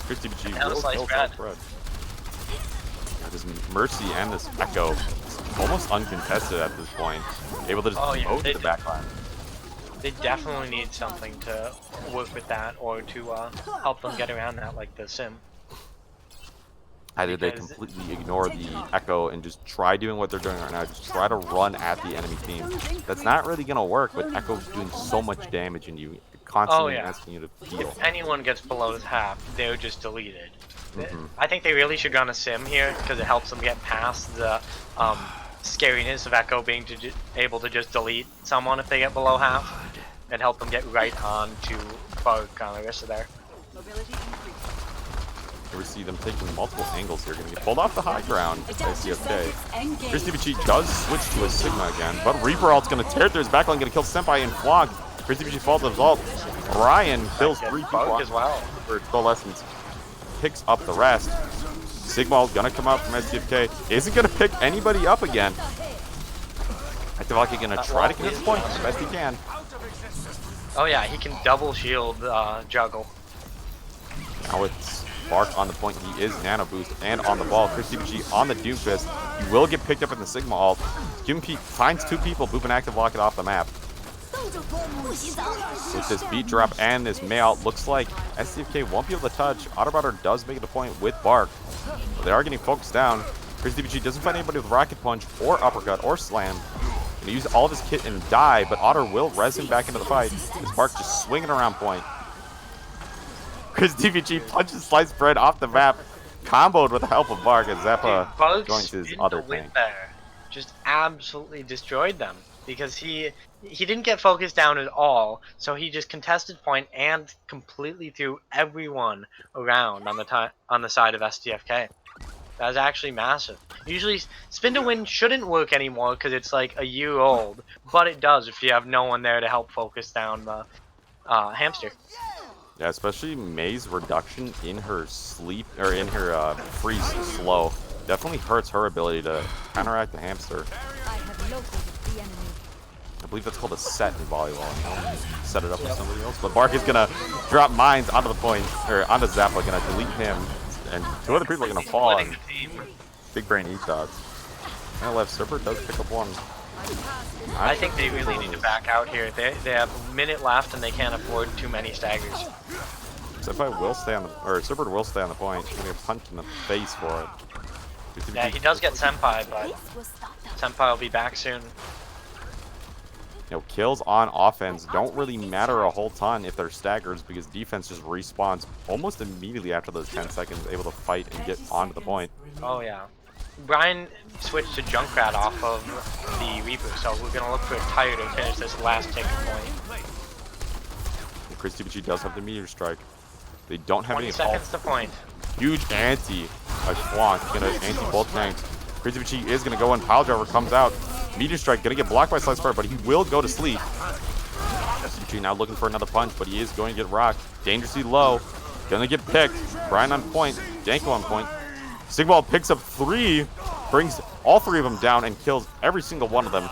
Chris DPG Now the will slice kill bread. Fred. This Mercy and this Echo almost uncontested at this point. Able to just mow to the backline. They definitely need something to work with that or to help them get around that, like the sim. Either they Because- completely ignore the Echo and just try doing what they're doing right now, just try to run at the enemy team. That's not really going to work with Echo doing so much damage and you constantly asking you to heal. If anyone gets below half, they're just deleted. I think they really should run a sim here because it helps them get past the scariness of Echo being able to just delete someone if they get below half and help them get right on to Bark on the rest of there. Here we see them taking multiple angles here, going to get pulled off the high ground by CFK. Chris DPG does switch to a Sigma again, but Reaper ult's going to tear through his backline, going to kill Senpai and Flog. Chris DPG falls to his ult. Ryan kills 3 people Bark as well. for Coalescence. Picks up the rest. Sigma's gonna come out from SDFK. Isn't gonna pick anybody up again. Activaki gonna try to get his point as best he can. Oh yeah, he can double shield juggle. Now it's Bark on the point. He is Nano Boost and on the ball. Chris DPG on the Doomfist. He will get picked up in the Sigma ult. Cuban Pete finds 2 people. Boop and active lock it off the map. With this beat drop and this May ult, looks like SDFK won't be able to touch. Autobotter does make it a point with Bark. But they are getting focused down. Chris DPG doesn't find anybody with Rocket Punch or Uppercut or Slam. Gonna use all of his kit and die, but Otter will res him back into the fight. This Bark just swinging around point. Chris DPG punches Sliced Bread off the map, comboed with the help of Bark as Zappa joins his other tank. There just absolutely destroyed them because he didn't get focused down at all, so he just contested point and completely threw everyone around on the side of SDFK. That was actually massive. Usually spin to win shouldn't work anymore because it's like a year old, but it does if you have no one there to help focus down the hamster. Yeah, especially May's reduction in her sleep or in her freeze slow definitely hurts her ability to counteract the hamster. I believe that's called a set in volleyball. Set it up with somebody else. But Bark is gonna drop mines onto the point, or onto Zappa, gonna delete him, and 2 other people are gonna fall on Big Brain Ethos. And left Surfer does pick up 1. I think they really need to back out here. They have a minute left and they can't afford too many staggers. Senpai will stay on the, or Surfer will stay on the point. He's gonna get punched in the face for it. Yeah, he does get Senpai, but Senpai will be back soon. Kills on offense don't really matter a whole ton if they're staggers because defense just respawns almost immediately after those 10 seconds, able to fight and get onto the point. Oh yeah. Brian switched to Junkrat off of the Reaper, so we're gonna look for a tire to finish this last ticket point. And Chris DPG does have the meteor strike. They don't have 20 any seconds to point. huge anti by Schwank. Gonna anti both tanks. Crazy Vici is gonna go in. Pile Driver comes out. Meteor Strike gonna get blocked by Slice Bird, but he will go to sleep. SDFK now looking for another punch, but he is going to get rocked. Dangerously low. Gonna get picked. Brian on point. Danko on point. Sigmal picks up 3, brings all 3 of them down, and kills every single one of them.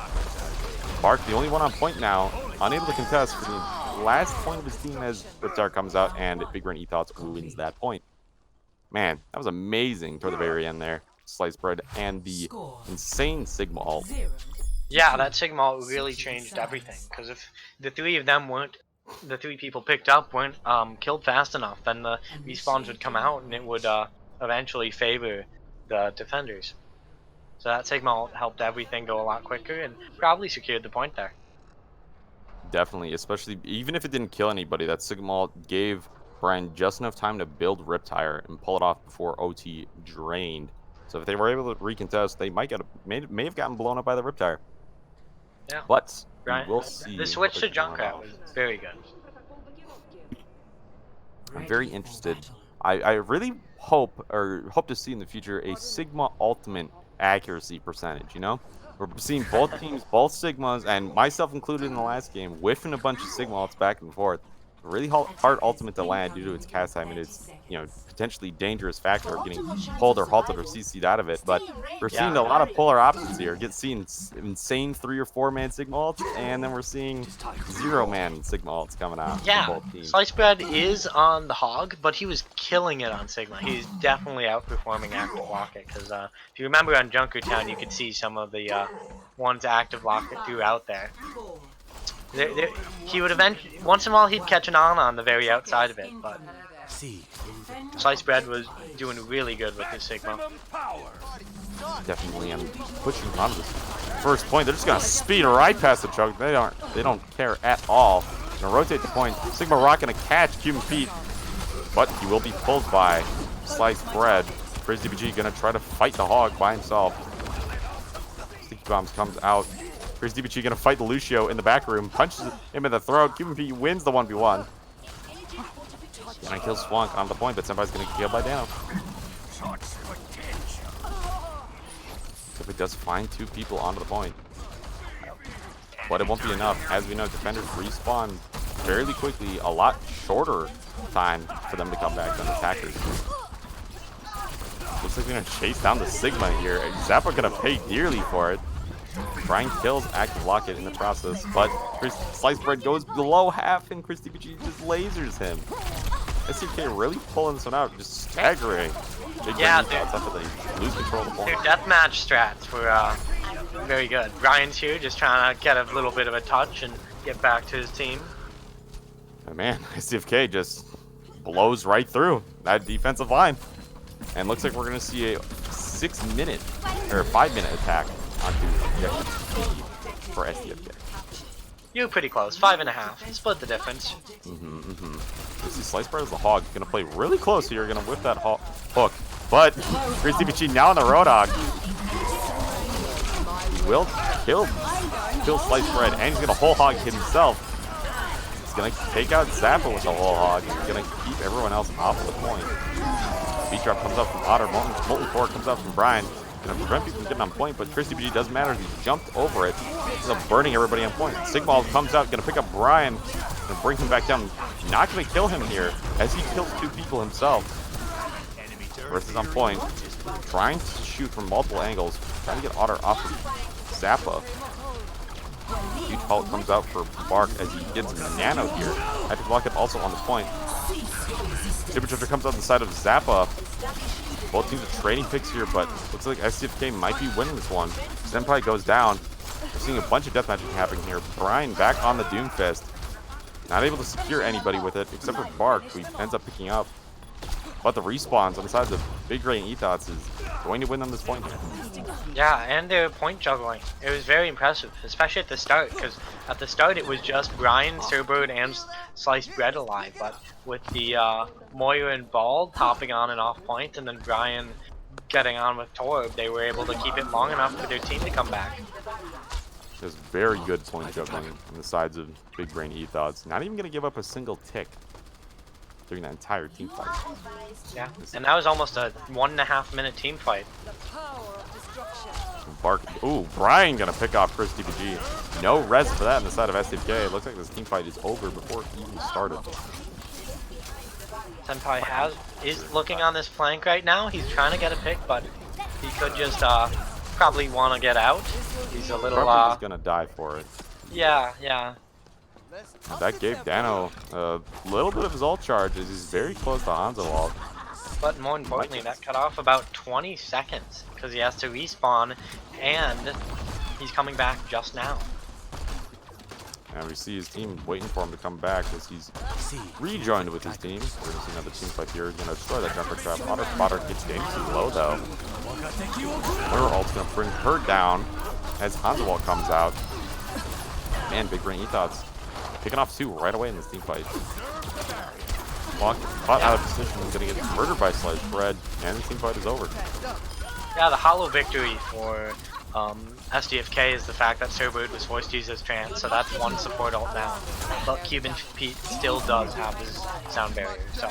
Bark, the only one on point now, unable to contest for the last point of his team as Riptire comes out, and Big Brain Ethos wins that point. Man, that was amazing toward the very end there. Sliced Bread and the insane Sigma ult. Yeah, that Sigma ult really changed everything. Because if the 3 of them weren't, the 3 people picked up weren't killed fast enough, then the respawns would come out and it would eventually favor the defenders. So that Sigma ult helped everything go a lot quicker and probably secured the point there. Definitely, especially even if it didn't kill anybody, that Sigma ult gave Brian just enough time to build Riptire and pull it off before OT drained. So if they were able to recontest, they may have gotten blown up by the Riptire. Yeah. But Brian, we'll see. the switch to Junkrat was very good. I'm very interested. I really hope to see in the future a Sigma ultimate accuracy percentage, you know? We're seeing both teams, both Sigmas, and myself included in the last game, whiffing a bunch of Sigma ults back and forth. A really hard ultimate to land due to its cast time and its, you know, potentially dangerous factor of getting pulled or halted or CC'd out of it. But we're seeing a lot of polar opposites here. Seeing insane 3 or 4 man Sigma ults, and then we're seeing 0 man Sigma ults coming out Yeah, from both teams. Slice Bread is on the Hog, but he was killing it on Sigma. He's definitely outperforming Active Locket, because if you remember on Junkertown, you could see some of the ones Active Locket threw out there. He would eventually, once in a while, he'd catch an on the very outside of it, but Slice Bread was doing really good with his Sigma. Definitely, I'm pushing on this first point. They're just gonna speed right past the choke. They don't care at all. Gonna rotate the point. Sigma Rock gonna catch Cuban Pete, but he will be pulled by Sliced Bread. Crazy DBG gonna try to fight the Hog by himself. Sticky Bombs comes out. Crazy DBG gonna fight the Lucio in the back room, punches him in the throat. Cuban Pete wins the 1v1. And I kill Swank on the point, but Senpai's gonna get killed by Dano. If it does find 2 people onto the point. But it won't be enough. As we know, defenders respawn fairly quickly, a lot shorter time for them to come back than attackers. Looks like we're gonna chase down the Sigma here. Zappa gonna pay dearly for it. Brian kills Active Locket in the process, but Sliced Bread goes below half and Chris DBG just lasers him. SDFK really pulling this one out, just staggering. Yeah, after they lose control of the point. Their deathmatch strats were very good. Brian's here just trying to get a little bit of a touch and get back to his team. Oh, man, SDFK just blows right through that defensive line. And looks like we're going to see a 6-minute or 5-minute attack onto for SDFK. You're pretty close, 5.5. Split the difference. This is Slice Bread as the Hog. Gonna play really close here. Gonna whip that hook. But Chris DBG now on the Roadhog. He will kill Slice Bread, and he's gonna whole hog himself. He's gonna take out Zappa with the whole hog. He's gonna keep everyone else off of the point. Beat drop comes out from Otter. Molten Core comes out from Brian. Gonna prevent people from getting on point, but Chris DBG doesn't matter. He jumped over it. He's burning everybody on point. Sigma comes out, gonna pick up Brian and bring him back down. Not gonna kill him here, as he kills 2 people himself. Versus on point, trying to shoot from multiple angles, trying to get Otter off of Zappa. Huge fault comes out for Bark as he gets Nano here. Active Locket also on the point. Supercharger comes out the side of Zappa. Both teams are trading picks here, but looks like SDFK might be winning this one. Senpai goes down. We're seeing a bunch of deathmatching happening here. Brian back on the Doomfist. Not able to secure anybody with it, except for Bark, who he ends up picking up. But the respawns on the sides of Big Brain Ethos is going to win them this point. Yeah, and their point juggling. It was very impressive, especially at the start, because at the start it was just Brian, Surbird, and Sliced Bread alive, but with the Moira and Bald hopping on and off point, and then Brian getting on with Torb, they were able to keep it long enough for their team to come back. There's very good point juggling on the sides of Big Brain Ethos. Not even going to give up a single tick. during that entire team fight. Yeah, and that was almost a 1.5 minute team fight. Bark. Ooh, Brian gonna pick off Chris DPG. No res for that on the side of SDFK. It looks like this team fight is over before it even started. Senpai is looking on this flank right now. He's trying to get a pick, but he could just probably want to get out. He's a little Probably gonna die for it. Yeah. That gave Dano a little bit of his ult charge as he's very close to Hanzo ult. But more importantly, that cut off about 20 seconds because he has to respawn, and he's coming back just now. And we see his team waiting for him to come back as he's rejoined with his team. We're going to see another team fight here. He's going to destroy that jumper trap. Otter Spotter gets game too low though. Winter ult's going to bring her down as Hanzo comes out. Man, Big Brain Ethos picking off 2 right away in this team fight. Caught out of position, going to get murdered by Sliced Bread, and the team fight is over. Yeah, the hollow victory for SDFK is the fact that Cerberus was forced to use his trance, so that's one support ult now. But Cuban Pete still does have his sound barrier, so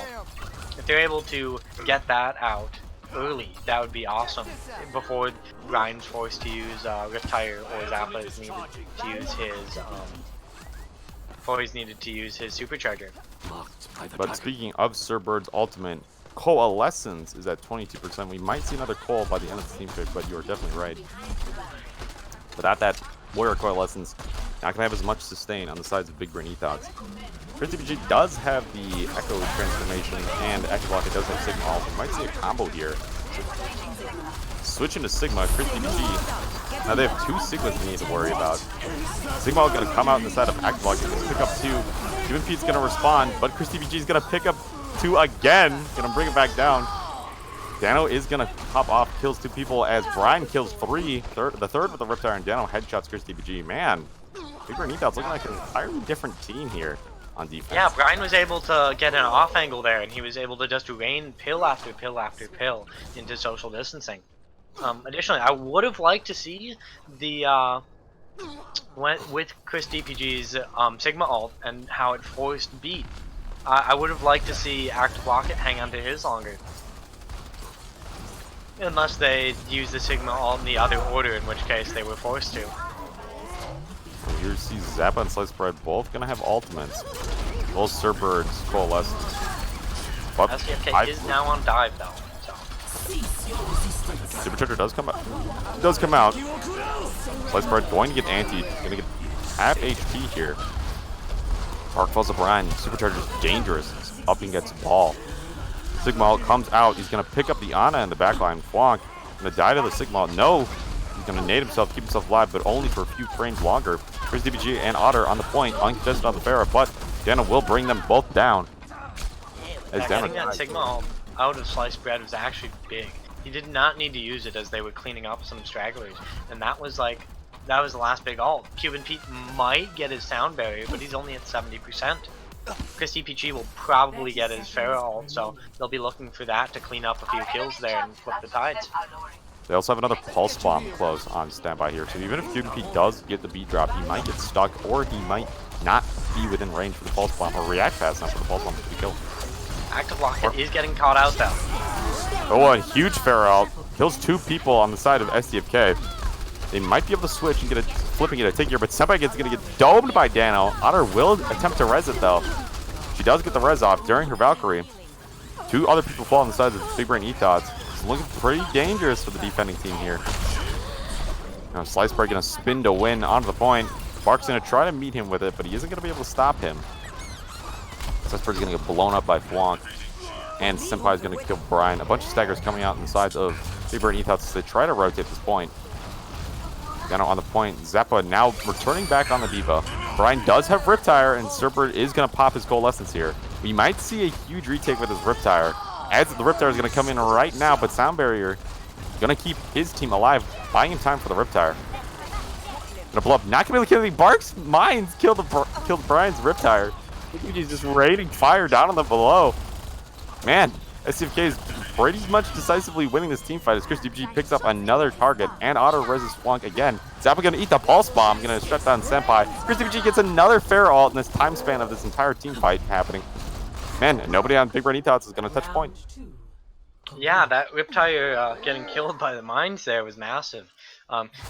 if they're able to get that out early, that would be awesome. Before Brian's forced to use Riptire or Zappa is needed to use his before he's needed to use his supercharger. But speaking of Cerberus' ultimate, Coalescence is at 22%. We might see another Coal by the end of the team pick, but you are definitely right. Without that Warrior Coalescence, not gonna have as much sustain on the sides of Big Brain Ethos. Chris DPG does have the Echo transformation, and Echo Block does have Sigma ult. We might see a combo here. Switching to Sigma, Chris DPG. Now they have 2 Sigmas they need to worry about. Sigma is gonna come out on the side of Echo Block. He's gonna pick up 2. Cuban Pete's gonna respond, but Chris DPG is gonna pick up 2 again. Gonna bring it back down. Dano is gonna pop off, kills 2 people as Brian kills 3. The third with the Riptire, and Dano headshots Chris DPG. Man, Big Brain Ethos looking like an entirely different team here on defense. Yeah, Brian was able to get an off angle there, and he was able to just rain pill after pill after pill into social distancing. Additionally, I would have liked to see the with Chris DPG's Sigma ult and how it forced beat. I would have liked to see Active Rocket hang on to his longer. Unless they use the Sigma ult in the other order, in which case they were forced to. And here you see Zappa and Sliced Bread both gonna have ultimates. Both Cerberus Coalescence. But SDFK is now on dive though. So. Supercharger does come out. Does come out. Sliced Bread going to get anti. Gonna get half HP here. Arc falls to Brian. Supercharger's dangerous. He's up and gets ball. Sigma ult comes out. He's gonna pick up the Ana in the backline. Flank. Gonna die to the Sigma ult. No. He's gonna nade himself, keep himself alive, but only for a few frames longer. Chris DPG and Otter on the point, uncontested on the Pharah, but Dana will bring them both down. Yeah, getting that Sigma ult out of Sliced Bread was actually big. He did not need to use it as they were cleaning up some stragglers, and that was the last big ult. Cuban Pete might get his sound barrier, but he's only at 70%. Chris DPG will probably get his Pharah ult, so they'll be looking for that to clean up a few kills there and flip the tides. They also have another Pulse Bomb close on standby here, so even if Cuban Pete does get the beat drop, he might get stuck, or he might not be within range for the Pulse Bomb, or react fast enough for the Pulse Bomb to be killed. Active Rocket is getting caught out though. Oh, a huge Pharah ult. Kills 2 people on the side of SDFK. They might be able to switch and get a flipping it a take here, but Senpai is going to get domed by Dano. Otter will attempt to res it though. She does get the res off during her Valkyrie. 2 other people fall on the side of Big Brain Ethos. It's looking pretty dangerous for the defending team here. Now Sliced Bread going to spin to win onto the point. Bark's going to try to meet him with it, but he isn't going to be able to stop him. Sliced Bread's going to get blown up by Flank. And Senpai is going to kill Brian. A bunch of staggers coming out on the sides of Big Brain Ethos as they try to rotate this point. Dano on the point. Zappa now returning back on the Diva. Brian does have Riptire, and Cerberus is going to pop his Coalescence here. We might see a huge retake with his Riptire. As the Riptire is going to come in right now, but Sound Barrier going to keep his team alive, buying him time for the Riptire. Going to blow up. Not going to be able to kill anything. Bark's Mines killed Brian's Riptire. He's just raining fire down on the below. Man, SDFK is pretty much decisively winning this team fight as Chris DPG picks up another target and auto reses Flunk again. Zappa gonna eat the pulse bomb, gonna shut down Senpai. Chris DPG gets another Pharah ult in this time span of this entire team fight happening. Man, nobody on Big Brain Ethos is going to touch point. Yeah, that Riptire getting killed by the mines there was massive.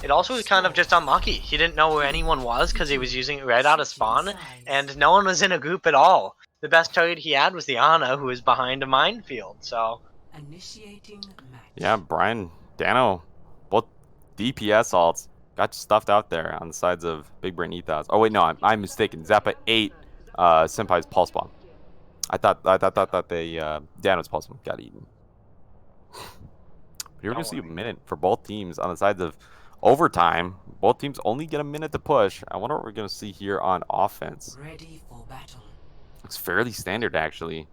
It also was kind of just unlucky. He didn't know where anyone was because he was using it right out of spawn, and no one was in a group at all. The best target he had was the Ana, who was behind a minefield. So Initiating match. Yeah, Brian, Dano, both DPS alts got stuffed out there on the sides of Big Brain Ethos. Oh wait, no, I'm mistaken. Zappa 8 Senpai's Pulse Bomb. I thought they Dano's Pulse Bomb got eaten. But you're going to see a minute for both teams on the sides of overtime. Both teams only get a minute to push. I wonder what we're going to see here on offense. Ready for battle. Looks fairly standard, actually.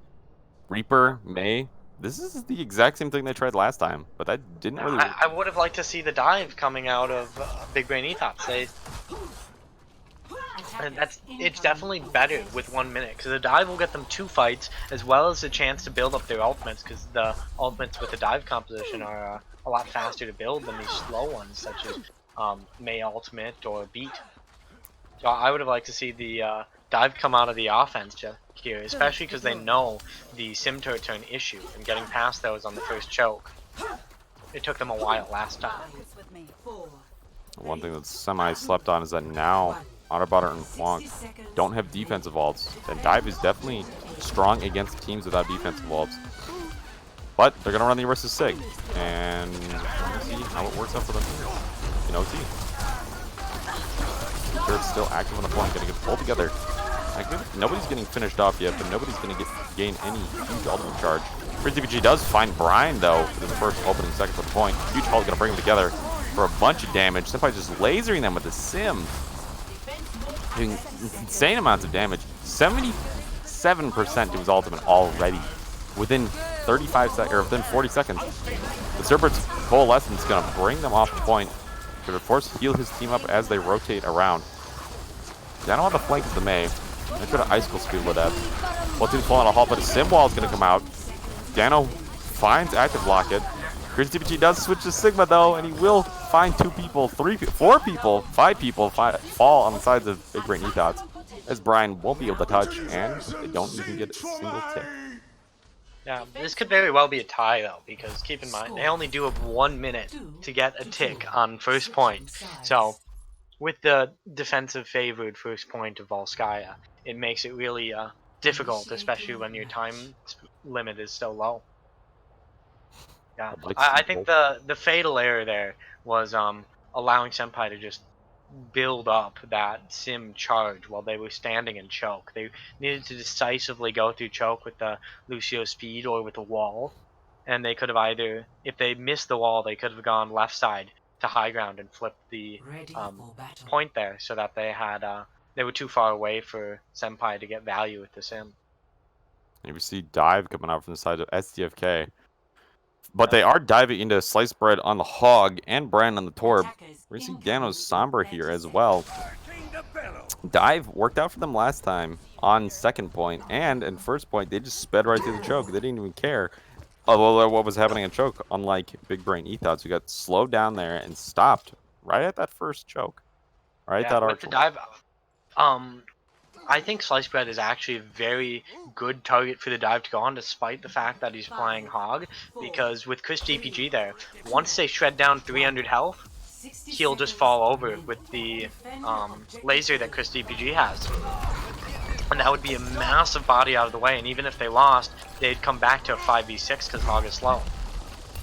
Reaper, May. This is the exact same thing they tried last time, but that didn't really work. I would have liked to see the dive coming out of Big Brain Ethos. It's definitely better with 1 minute because the dive will get them 2 fights as well as a chance to build up their ultimates because the ultimates with the dive composition are a lot faster to build than these slow ones such as May ultimate or Beat. So I would have liked to see the dive come out of the offense here, especially because they know the sim turrets are an issue and getting past those on the first choke. It took them a while last time. One thing that's semi-slept on is that now Autobotter and Flank don't have defensive ults. And Dive is definitely strong against teams without defensive ults. But they're going to run the versus Sig. And we'll see how it works out for them in OT. Third still active on the point, going to get pulled together. Nobody's getting finished off yet, but nobody's going to gain any huge ultimate charge. DPG does find Brian, though, for the first opening seconds of the point. Huge Hulk going to bring them together for a bunch of damage. Senpai just lasering them with the sim. Doing insane amounts of damage. 77% to his ultimate already. Within 35 seconds, or within 40 seconds. The Cerberus Coalescence is going to bring them off the point. Going to force heal his team up as they rotate around. Dano on the flank is the May. They're going to Icicle Speed with that. Both teams falling on a halt, but a Sim Wall is going to come out. Dano finds Active Locket. Crazy TPG does switch to Sigma though, and he will find 2 people, 3 people, 4 people, 5 people fall on the sides of Big Brain Ethos, as Brian won't be able to touch, and they don't even get a single tick. Yeah, this could very well be a tie though, because keep in mind, they only do have 1 minute to get a tick on first point. So, with the defensive favored first point of Volskaya, it makes it really difficult, especially when your time limit is so low. Yeah, I think the fatal error there was allowing Senpai to just build up that sim charge while they were standing in choke. They needed to decisively go through choke with the Lucio speed or with the wall, and they could have either, if they missed the wall, they could have gone left side to high ground and flipped the point there, so that they had they were too far away for Senpai to get value with the sim. And we see Dive coming out from the side of SDFK. But they are diving into Slice Bread on the Hog and Brian on the Torb. We're going to see Dano's Sombra here as well. Dive worked out for them last time on second point, and in first point, they just sped right through the choke. They didn't even care what was happening in choke, unlike Big Brain Ethos, who got slowed down there and stopped right at that first choke. Right at that arch. With the dive, I think Slice Bread is actually a very good target for the dive to go on, despite the fact that he's playing Hog, because with Chris DPG there, once they shred down 300 health, he'll just fall over with the laser that Chris DPG has. And that would be a massive body out of the way, and even if they lost, they'd come back to a 5v6 because Hog is slow.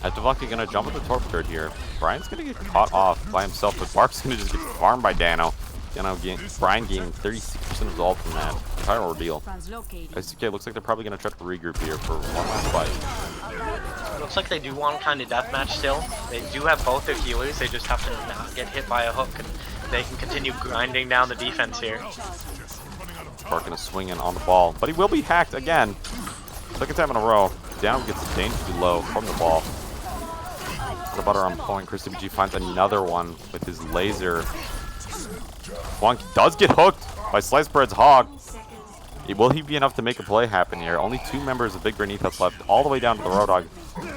Devaki gonna jump with the Torpor here. Brian's gonna get caught off by himself, but Bark's gonna just get farmed by Dano. Brian gaining 36% of his ult from that entire ordeal. SDK looks like they're probably going to try to regroup here for one last fight. Looks like they do want kind of deathmatch still. They do have both their healers, they just have to not get hit by a hook, and they can continue grinding down the defense here. Bark going to swing in on the ball, but he will be hacked again. Second time in a row. Down gets dangerously low from the ball. The butter on point. Chris DPG finds another one with his laser. Wonk does get hooked by Slice Bread's Hog. Will he be enough to make a play happen here? Only 2 members of Big Brain Ethos left, all the way down to the Roadhog.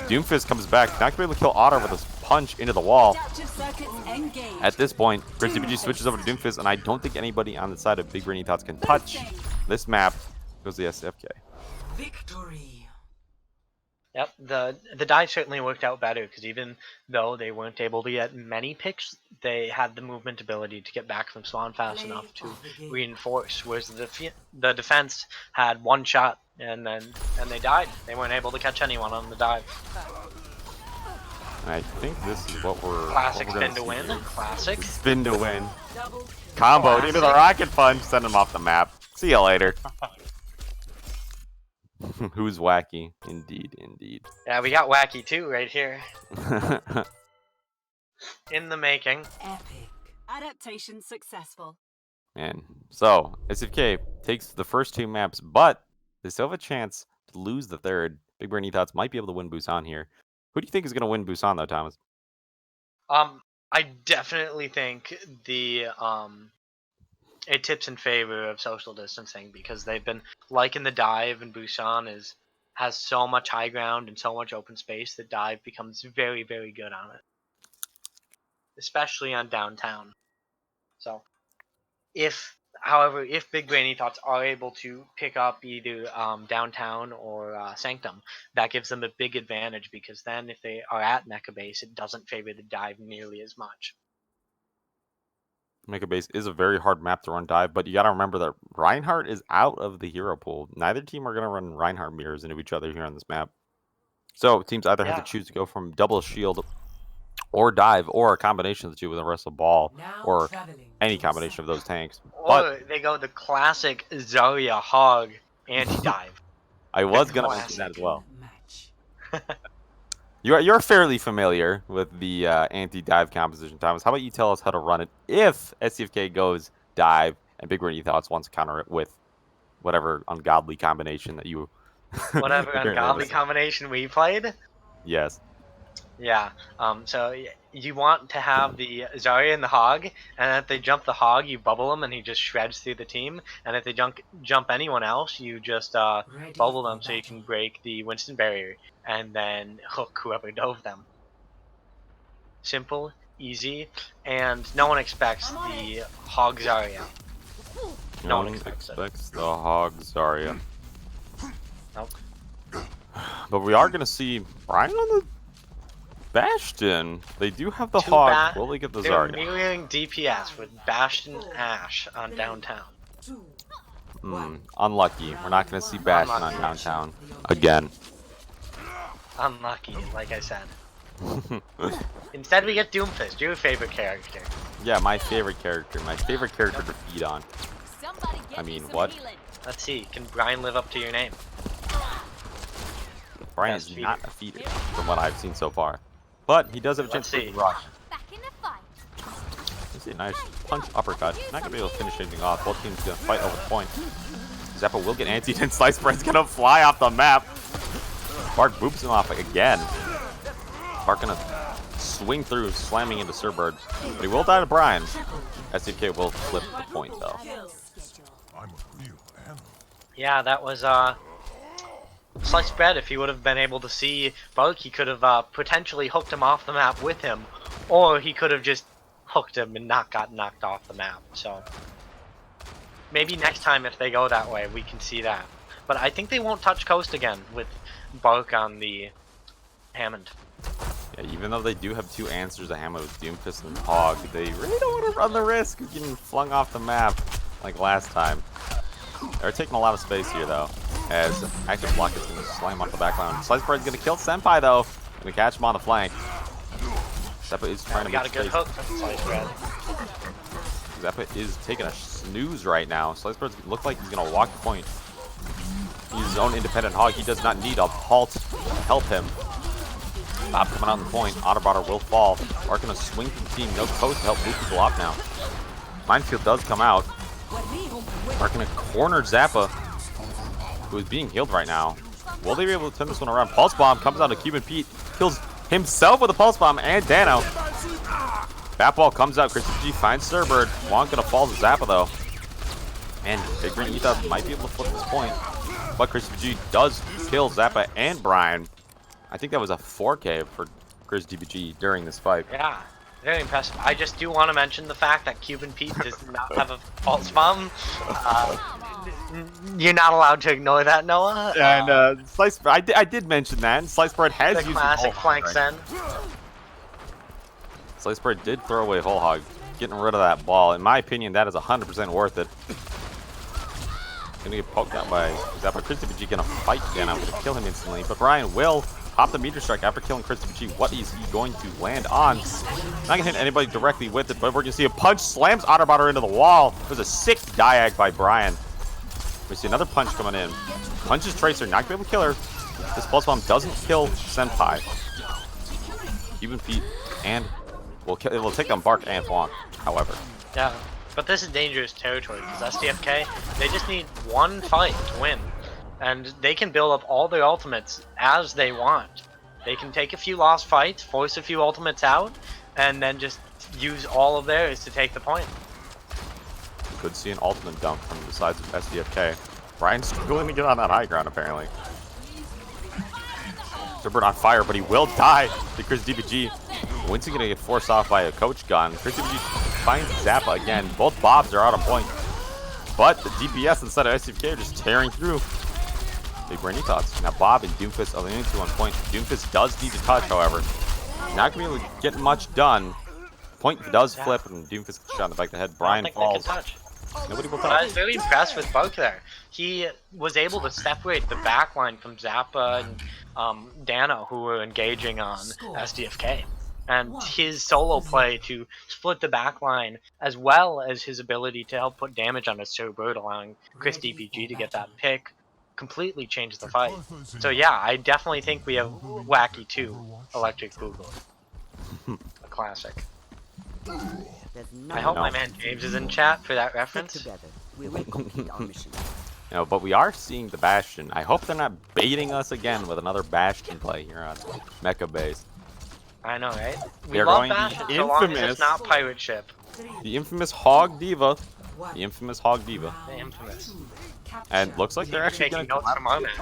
Doomfist comes back, not going to be able to kill Otter with a punch into the wall. At this point, Chris DPG switches over to Doomfist, and I don't think anybody on the side of Big Brain Ethos can touch this map. Goes the SDFK. Victory. Yep, the dive certainly worked out better because even though they weren't able to get many picks, they had the movement ability to get back from spawn fast enough to reinforce. Whereas the defense had one shot and they died. They weren't able to catch anyone on the dive. I think this is what we're Classic what we're spin to gonna see win. here. Classic. Spin to win. Comboed into the rocket punch. Send him off the map. See you later. Who's wacky? Indeed, indeed. Yeah, we got wacky too right here in the making. Epic. Adaptation successful. Man, so SDFK takes the first 2 maps, but they still have a chance to lose the third. Big Brain Ethos might be able to win Busan here. Who do you think is going to win Busan though, Thomas? I definitely think it tips in favor of social distancing because they've been liking the dive, and Busan has so much high ground and so much open space that dive becomes very, very good on it, especially on downtown. So however, if Big Brainy Thoughts are able to pick up either downtown or Sanctum, that gives them a big advantage because then if they are at Mecha Base, it doesn't favor the dive nearly as much. Mega Base is a very hard map to run dive, but you got to remember that Reinhardt is out of the hero pool. Neither team are going to run Reinhardt mirrors into each other here on this map. So teams either have to choose to go from double shield or dive, or a combination of the two with the rest of the ball, or any combination of those tanks. Or they go the classic Zarya hog anti-dive. I was going to mention that as well. You're fairly familiar with the anti-dive composition, Thomas. How about you tell us how to run it if SDFK goes dive and Big Brainy Thoughts wants to counter it with whatever ungodly combination that you... Whatever ungodly combination we played? Yes. Yeah. So you want to have the Zarya and the hog, and if they jump the hog, you bubble him, and he just shreds through the team. And if they jump anyone else, you just bubble them so you can break the Winston barrier, and then hook whoever dove them. Simple, easy, and no one expects the hog Zarya. No one expects the hog Zarya. Nope. But we are going to see Brian on the Bastion. They do have the hog. Will they get the Zarya? They're mirroring DPS with Bastion Ash on downtown. Unlucky. We're not going to see Bastion on downtown again. Unlucky, like I said. Instead, we get Doomfist, your favorite character. Yeah, my favorite character. My favorite character to feed on. I mean, what? Let's see. Can Brian live up to your name? Brian is not a feeder, from what I've seen so far. But he does have a chance to rush. Let's see, nice punch uppercut. Not going to be able to finish anything off. Both teams going to fight over the point. Zappa will get antied, and Slice Bread's going to fly off the map. Bart boops him off again. Bart going to swing through, slamming into Surbird. But he will die to Brian. SDFK will flip the point, though. Yeah, that was Sliced Bread. If he would have been able to see Bark, he could have potentially hooked him off the map with him, or he could have just hooked him and not got knocked off the map. So maybe next time if they go that way, we can see that. But I think they won't touch coast again with Bark on the Hammond. Yeah, even though they do have 2 answers to Hammond with Doomfist and Hog, they really don't want to run the risk of getting flung off the map like last time. They're taking a lot of space here, though, as Active Block is going to slam off the back line. Slice Bread's going to kill Senpai, though. Going to catch him on the flank. Zappa is trying to got a make good space. hook from Sliced Bread. Zappa is taking a snooze right now. Slice Bread looks like he's going to walk the point. He's his own independent hog. He does not need a halt to help him. Bob coming on the point. Otterbotter will fall. Mark going to swing to the team. No coast to help move people off now. Minefield does come out. Mark going to corner Zappa, who is being healed right now. Will they be able to turn this one around? Pulse Bomb comes out to Cuban Pete. Kills himself with a Pulse Bomb and Dano. Batball comes out. Christian G finds Surbird. Wong going to fall to Zappa, though. And Big Green Ethos might be able to flip this point. But Christian G does kill Zappa and Brian. I think that was a 4K for Chris DBG during this fight. Yeah, very impressive. I just do want to mention the fact that Cuban Pete does not have a pulse bomb. You're not allowed to ignore that, Noah. And Slice, I did mention that. Slice Bread has The used classic his flank right? send. Slice Bread did throw away Whole Hog, getting rid of that ball. In my opinion, that is 100% worth it. Gonna get poked out by Zappa. Chris DBG gonna fight Dan. I'm gonna kill him instantly, but Brian will pop the meteor strike after killing Chris DBG. What is he going to land on? Not gonna hit anybody directly with it, but we're gonna see a punch slams Otterbotter into the wall. There's a sick diag by Brian. We see another punch coming in. Punches Tracer, not gonna be able to kill her. This plus bomb doesn't kill Senpai. Cuban feet, and it will take down Bark and Flonk, however. Yeah, but this is dangerous territory because SDFK, they just need one fight to win. And they can build up all their ultimates as they want. They can take a few lost fights, force a few ultimates out, and then just use all of theirs to take the point. Could see an ultimate dump from the sides of SDFK. Brian's struggling to get on that high ground, apparently. Super on fire, but he will die to Chris DBG. Winston gonna get forced off by a coach gun. Chris DBG finds Zappa again. Both Bobs are out on point. But the DPS inside of SDFK are just tearing through. Big Brainy thoughts. Now Bob and Doomfist are the only two on point. Doomfist does need to touch, however. Not gonna be able to get much done. Point does flip, and Doomfist gets shot in the back of the head. Brian falls. Nobody will I touch. was very impressed with Bug there. He was able to separate the backline from Zappa and Dano, who were engaging on SDFK. And his solo play to split the backline, as well as his ability to help put damage on his Bird, allowing Chris DPG to get that pick, completely changed the fight. So yeah, I definitely think we have Wacky 2 Electric Google. A classic. I hope my man James is in chat for that reference. No, but we are seeing the Bastion. I hope they're not baiting us again with another Bastion play here on Mecha Base. I know, right? We They're love going the Bastion so long as infamous- it's not Pirate Ship. The infamous Hog Diva. The infamous Hog Diva. The infamous. And looks like they're actually Taking going to notes from our match.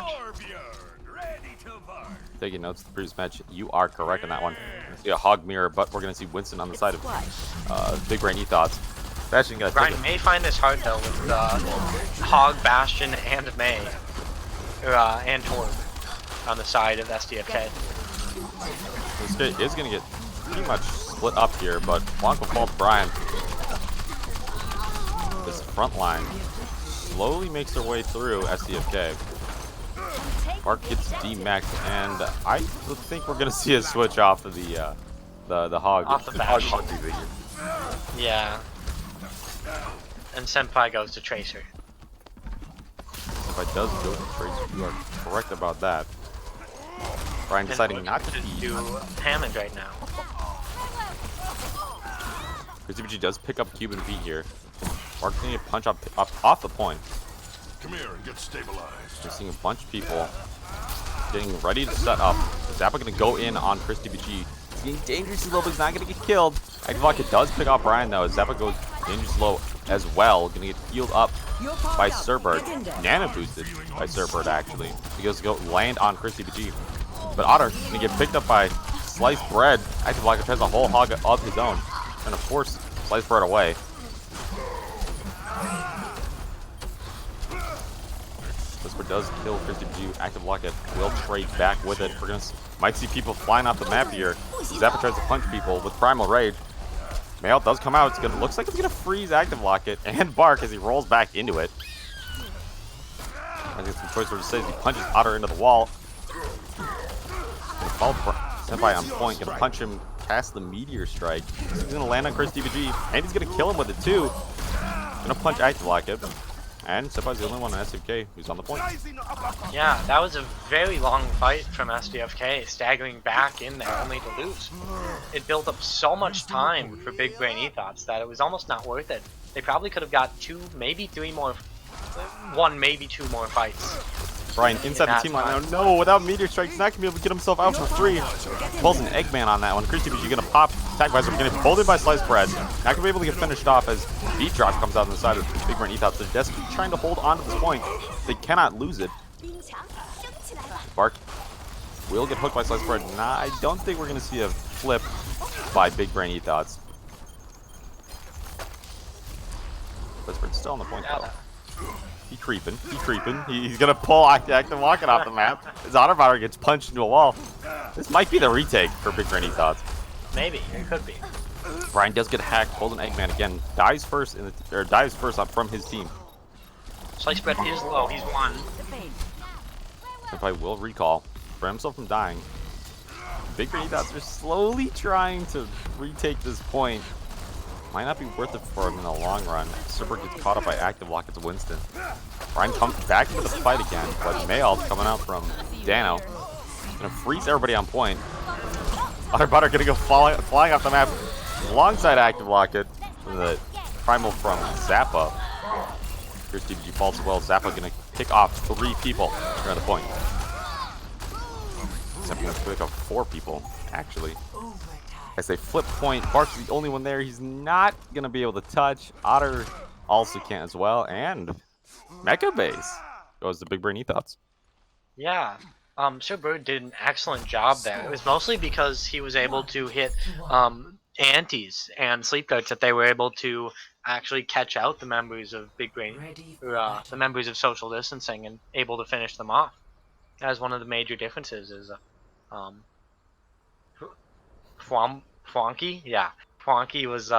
taking notes of the previous match. You are correct on that one. See a Hog Mirror, but we're going to see Winston on the side of Big Brain Ethos. Bastion got Brian may find this hard though with Hog, Bastion, and May. And Torb on the side of SDFK. This guy is going to get pretty much split up here, but Blanco fault Brian. This front line slowly makes their way through SDFK. Mark gets D-maxed, and I think we're going to see a switch off of the Hog. Off the Bastion. Hog Diva here. Yeah. And Senpai goes to Tracer. If I does go to Tracer, you are correct about that. Brian deciding not to do Hammond right now. Chris does pick up Cuban feet here. Mark getting a punch up off the point. Come here and get stabilized. We're seeing a bunch of people getting ready to set up. Zappa gonna go in on Chris DBG. He's getting dangerously low, but he's not gonna get killed. Activelock does pick off Brian though, as Zappa goes dangerously low as well. Gonna get healed up by Surbird. Nano boosted by Surbird actually. He goes to go land on Chris DBG. But Otter gonna get picked up by Sliced Bread. Activelock tries a whole hog of his own. Trying to force Sliced Bread away. Whisper does kill Chris DBG. Active Locket will trade back with it. We're gonna might see people flying off the map here. Zappa tries to punch people with Primal Rage. Mail does come out. Looks like it's gonna freeze Active Locket and Bark as he rolls back into it. I think some choice words to say as he punches Otter into the wall. Gonna follow Senpai on point. Gonna punch him past the Meteor Strike. He's gonna land on Chris DBG and he's gonna kill him with it too. Gonna punch Active Locket. And Senpai's the only one on SDFK who's on the point. Yeah, that was a very long fight from SDFK, staggering back in there only to lose. It built up so much time for Big Brain Ethos that it was almost not worth it. They probably could have got two, maybe three more, one, maybe two more fights. Brian inside the team line now. No, without Meteor Strike, he's not going to be able to get himself out for free. Pulls an Eggman on that one. Chris DBG going to pop Attack Visor. Going to get pulled in by Sliced Bread. Not going to be able to get finished off as Beat Drop comes out on the side of Big Brain Ethos. They're desperately trying to hold on to this point. They cannot lose it. Bark will get hooked by Sliced Bread. Nah, I don't think we're going to see a flip by Big Brain Ethos. Sliced Bread's still on the point though. He creeping. He's gonna pull active walking off the map. His auto power gets punched into a wall. This might be the retake for Big Brainy Thoughts. Maybe it could be. Brian does get hacked. Golden Eggman again dies first up from his team. Slice bread is low. He's one. Senpai will recall for himself from dying. Big Brainy Thoughts are slowly trying to retake this point. Might not be worth it for him in the long run. Super gets caught up by active lock into Winston. Brian comes back into the fight again, but Mayall's coming out from Dano. Gonna freeze everybody on point. Otterbutter gonna go flying off the map alongside active locket. The primal from Zappa. Here's DBG falls as well. Zappa gonna pick off 3 people around the point. Zappa gonna pick off 4 people, actually. As they flip point, Bark's the only one there. He's not gonna be able to touch. Otter also can't as well, and Mecha Base goes to Big Brainy Thoughts. Yeah. Sir Bird did an excellent job there. It was mostly because he was able to hit antis and sleep darts that they were able to actually catch out the members of Big Brain, the members of social distancing, and able to finish them off. That was one of the major differences. Is Fwonky? Yeah, Fwonky was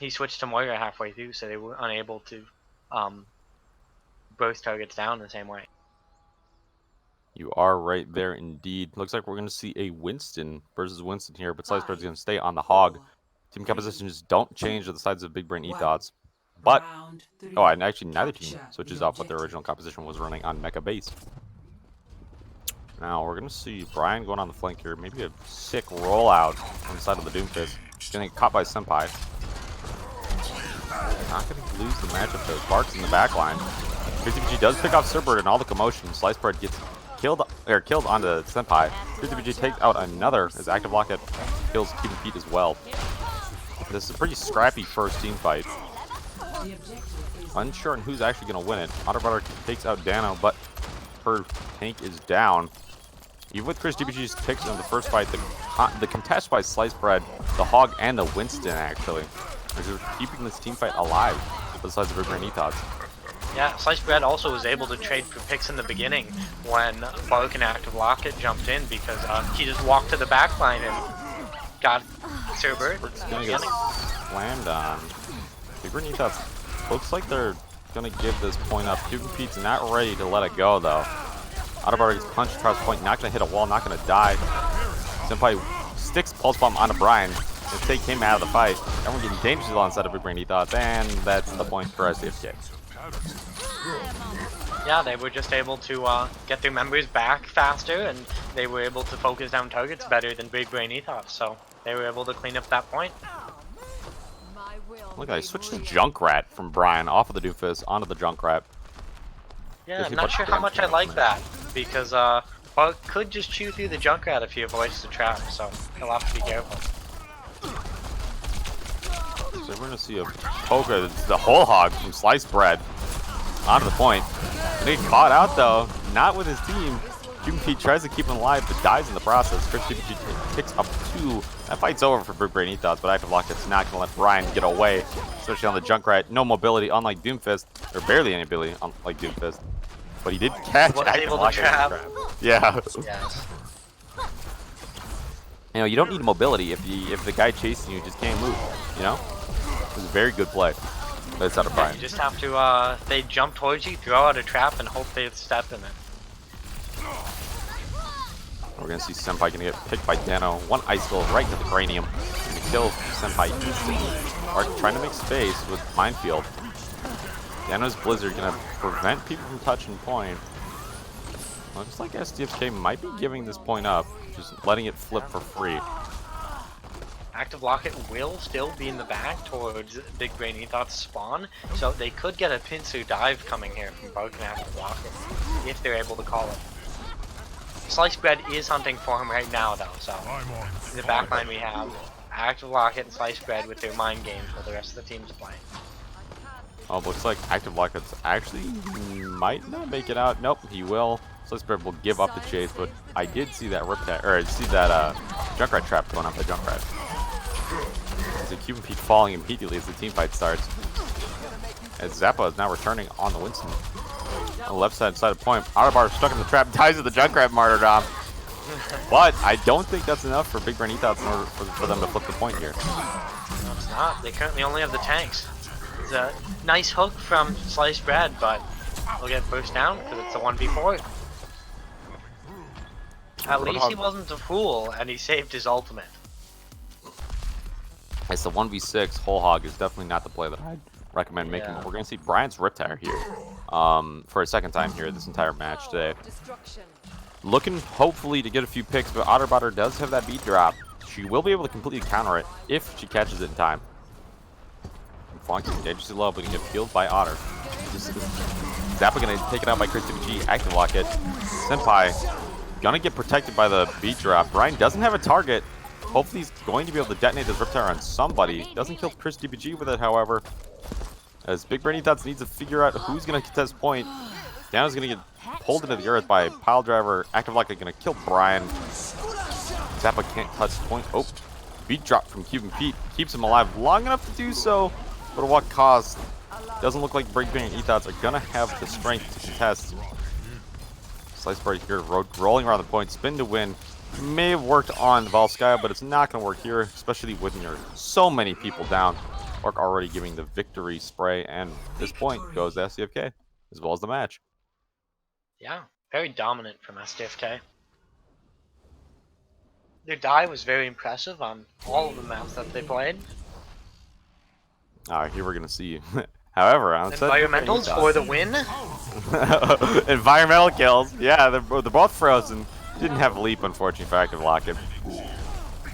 he switched to Moira halfway through, so they were unable to both targets down the same way. You are right there indeed. Looks like we're going to see a Winston versus Winston here, but Slicebird's going to stay on the hog. Team compositions don't change to the sides of Big Brain Ethos. But, oh, and actually neither team switches off what their original composition was running on Mecha Base. Now, we're going to see Brian going on the flank here. Maybe a sick rollout on the side of the Doomfist. He's going to get caught by Senpai. Not going to lose the matchup though. Bark's in the back line. KTBG does pick off Sirbird and all the commotion. Slicebird gets killed onto Senpai. KTBG takes out another as Active Locket kills Cuban Pete as well. This is a pretty scrappy first team fight. Unsure on who's actually going to win it. Otterbutter takes out Dano, but her tank is down. Even with Chris DBG's picks in the first fight, the contest by Slicebread, the Hog, and the Winston actually is keeping this team fight alive besides the Big Brain Ethos. Yeah, Slicebread also was able to trade for picks in the beginning when Bark and Active Locket jumped in because he just walked to the back line and got Sirbird. It's going to get slammed on. Big Brain Ethos looks like they're going to give this point up. Cuban Pete's not ready to let it go though. Otterbutter gets punched across the point, not going to hit a wall, not going to die. Senpai sticks Pulse Bomb onto Brian to take him out of the fight. Everyone getting dangerously alongside of Big Brain Ethos, and that's the point for SDFK. Yeah, they were just able to get their members back faster, and they were able to focus down targets better than Big Brain Ethos, so they were able to clean up that point. Look, I switched to Junkrat from Brian off of the Doofus onto the Junkrat. Yeah, I'm not sure how much I like that, because Bark could just chew through the Junkrat if he avoids the trap, so he'll have to be careful. So we're going to see a Polka, the whole hog from Sliced Bread onto the point. And he caught out though, not with his team. Cuban Pete tries to keep him alive, but dies in the process. Chris DBG picks up 2. That fight's over for Big Brain Ethos, but Active Locket's not going to let Brian get away, especially on the Junkrat. No mobility, unlike Doomfist, or barely any ability, unlike Doomfist. But he did catch Active Locket. Yeah. Yes. You know, you don't need mobility if the guy chasing you just can't move. You know, it was a very good play. But it's out of Brian. You just have to, they jump towards you, throw out a trap, and hope they step in it. We're going to see Senpai going to get picked by Dano. One ice skull right to the cranium. Going to kill Senpai instantly. Ark trying to make space with Minefield. Dano's Blizzard going to prevent people from touching point. Looks like SDFK might be giving this point up. Just letting it flip for free. Active Locket will still be in the back towards Big Brain Ethos spawn, so they could get a pincer dive coming here from Bark and Active Locket if they're able to call it. Sliced Bread is hunting for him right now though, so in the back line we have Active Locket and Sliced Bread with their mind games while the rest of the team's playing. Oh, looks like Active Locket's actually might not make it out. Nope, he will. Sliced Bread will give up the chase, but I did see that Junkrat trap going up the Junkrat. There's a Cuban Pete falling immediately as the team fight starts. as Zappa is now returning on the Winston. On the left side of point. Autobar stuck in the trap, dies with the Junkrat martyrdom. But I don't think that's enough for Big Brain Ethos in order for them to flip the point here. No, it's not. They currently only have the tanks. It's a nice hook from Sliced Bread, but they'll get pushed down because it's a 1v4. At least he wasn't a fool and he saved his ultimate. It's the 1v6. Whole Hog is definitely not the play that I'd recommend making. Yeah. We're going to see Brian's Riptire here for a second time here this entire match today. Looking hopefully to get a few picks, but Otterbotter does have that beat drop. She will be able to completely counter it if she catches it in time. Flunking dangerously low, but can get killed by Otter. Zappa going to take it out by Chris TVG. Active lock it. Senpai gonna get protected by the beat drop. Brian doesn't have a target. Hopefully he's going to be able to detonate this Riptire on somebody. Doesn't kill Chris DBG with it, however. As Big Brainy Thoughts needs to figure out who's gonna contest point. Dana's gonna get pulled into the earth by Pile Driver. Active lock is gonna kill Brian. Zappa can't touch point. Oh, beat drop from Cuban Pete. Keeps him alive long enough to do so. But at what cost? Doesn't look like Big Brainy Thoughts are gonna have the strength to contest. Slice Bird here, rolling around the point, spin to win. May have worked on Volskaya, but it's not going to work here, especially when you're so many people down. Orc already giving the victory spray, and this point goes to SDFK, as well as the match. Yeah, very dominant from SDFK. Their die was very impressive on all of the maps that they played. Here we're going to see. However, on Environmentals for the win. Environmental kills. Yeah, they're both frozen. Didn't have a leap, unfortunately, for active lock-in.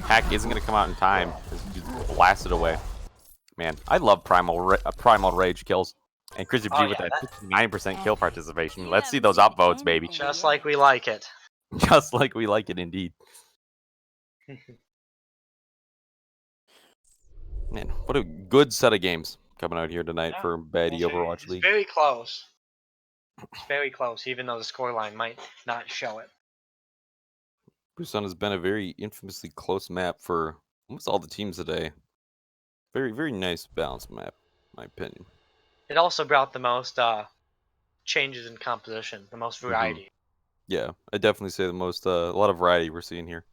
Hack isn't going to come out in time. It's blasted away. Man, I love Primal Rage kills. And Chris G with that 59% kill participation. Let's see those upvotes, baby. Just like we like it. Just like we like it, indeed. Man, what a good set of games coming out here tonight for Baddy Overwatch League. Very close. It's very close, even though the scoreline might not show it. Busan has been a very infamously close map for almost all the teams today. Very, very nice balanced map, in my opinion. It also brought the most changes in composition, the most variety. Yeah, I definitely say the most, a lot of variety we're seeing here.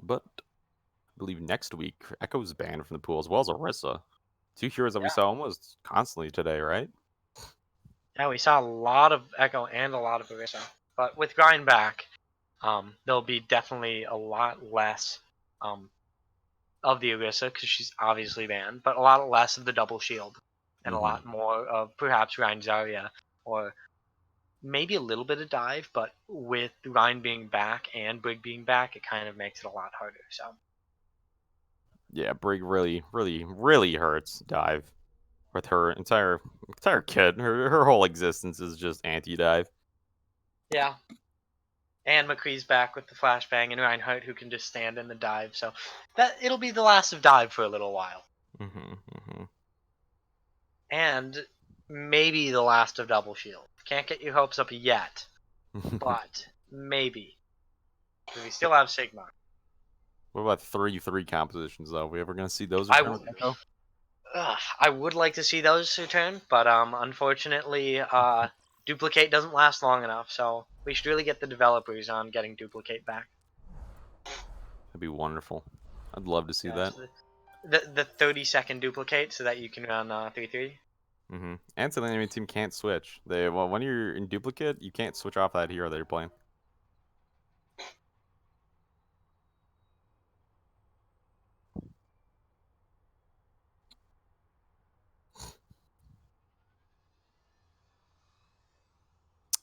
But I believe next week, Echo's banned from the pool as well as Orisa. Two heroes that we saw almost constantly today, right? Yeah, we saw a lot of Echo and a lot of Orisa. But with Grind back, there'll be definitely a lot less of the Orisa, because she's obviously banned, but a lot less of the double shield. And a lot more of perhaps Grind Zarya, or maybe a little bit of dive, but with Ryan being back and Brig being back, it kind of makes it a lot harder. So yeah, Brig really, really, really hurts dive with her entire kit. Her whole existence is just anti-dive. yeah. And McCree's back with the flashbang, and Reinhardt who can just stand in the dive. So that it'll be the last of dive for a little while. And maybe the last of double shield. Can't get your hopes up yet, but maybe. We still have Sigma. What about 3-3 compositions, though? Are we ever going to see those? I would like to see those return, but unfortunately, Duplicate doesn't last long enough, so we should really get the developers on getting Duplicate back. That'd be wonderful. I'd love to see that. So the 30-second Duplicate, so that you can run 3-3. And so the enemy team can't switch. When you're in Duplicate, you can't switch off that hero that you're playing.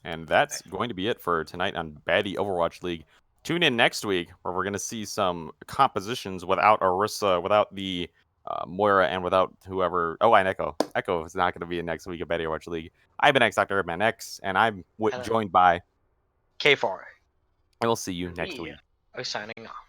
And that's going to be it for tonight on Baddy Overwatch League. Tune in next week where we're going to see some compositions without Orisa, without the Moira, and without whoever. Oh, and Echo. Echo is not going to be in next week at Baddy Overwatch League. I've been X Dr. Urban X, and I'm joined by K4. And we'll see you next week. Are signing off.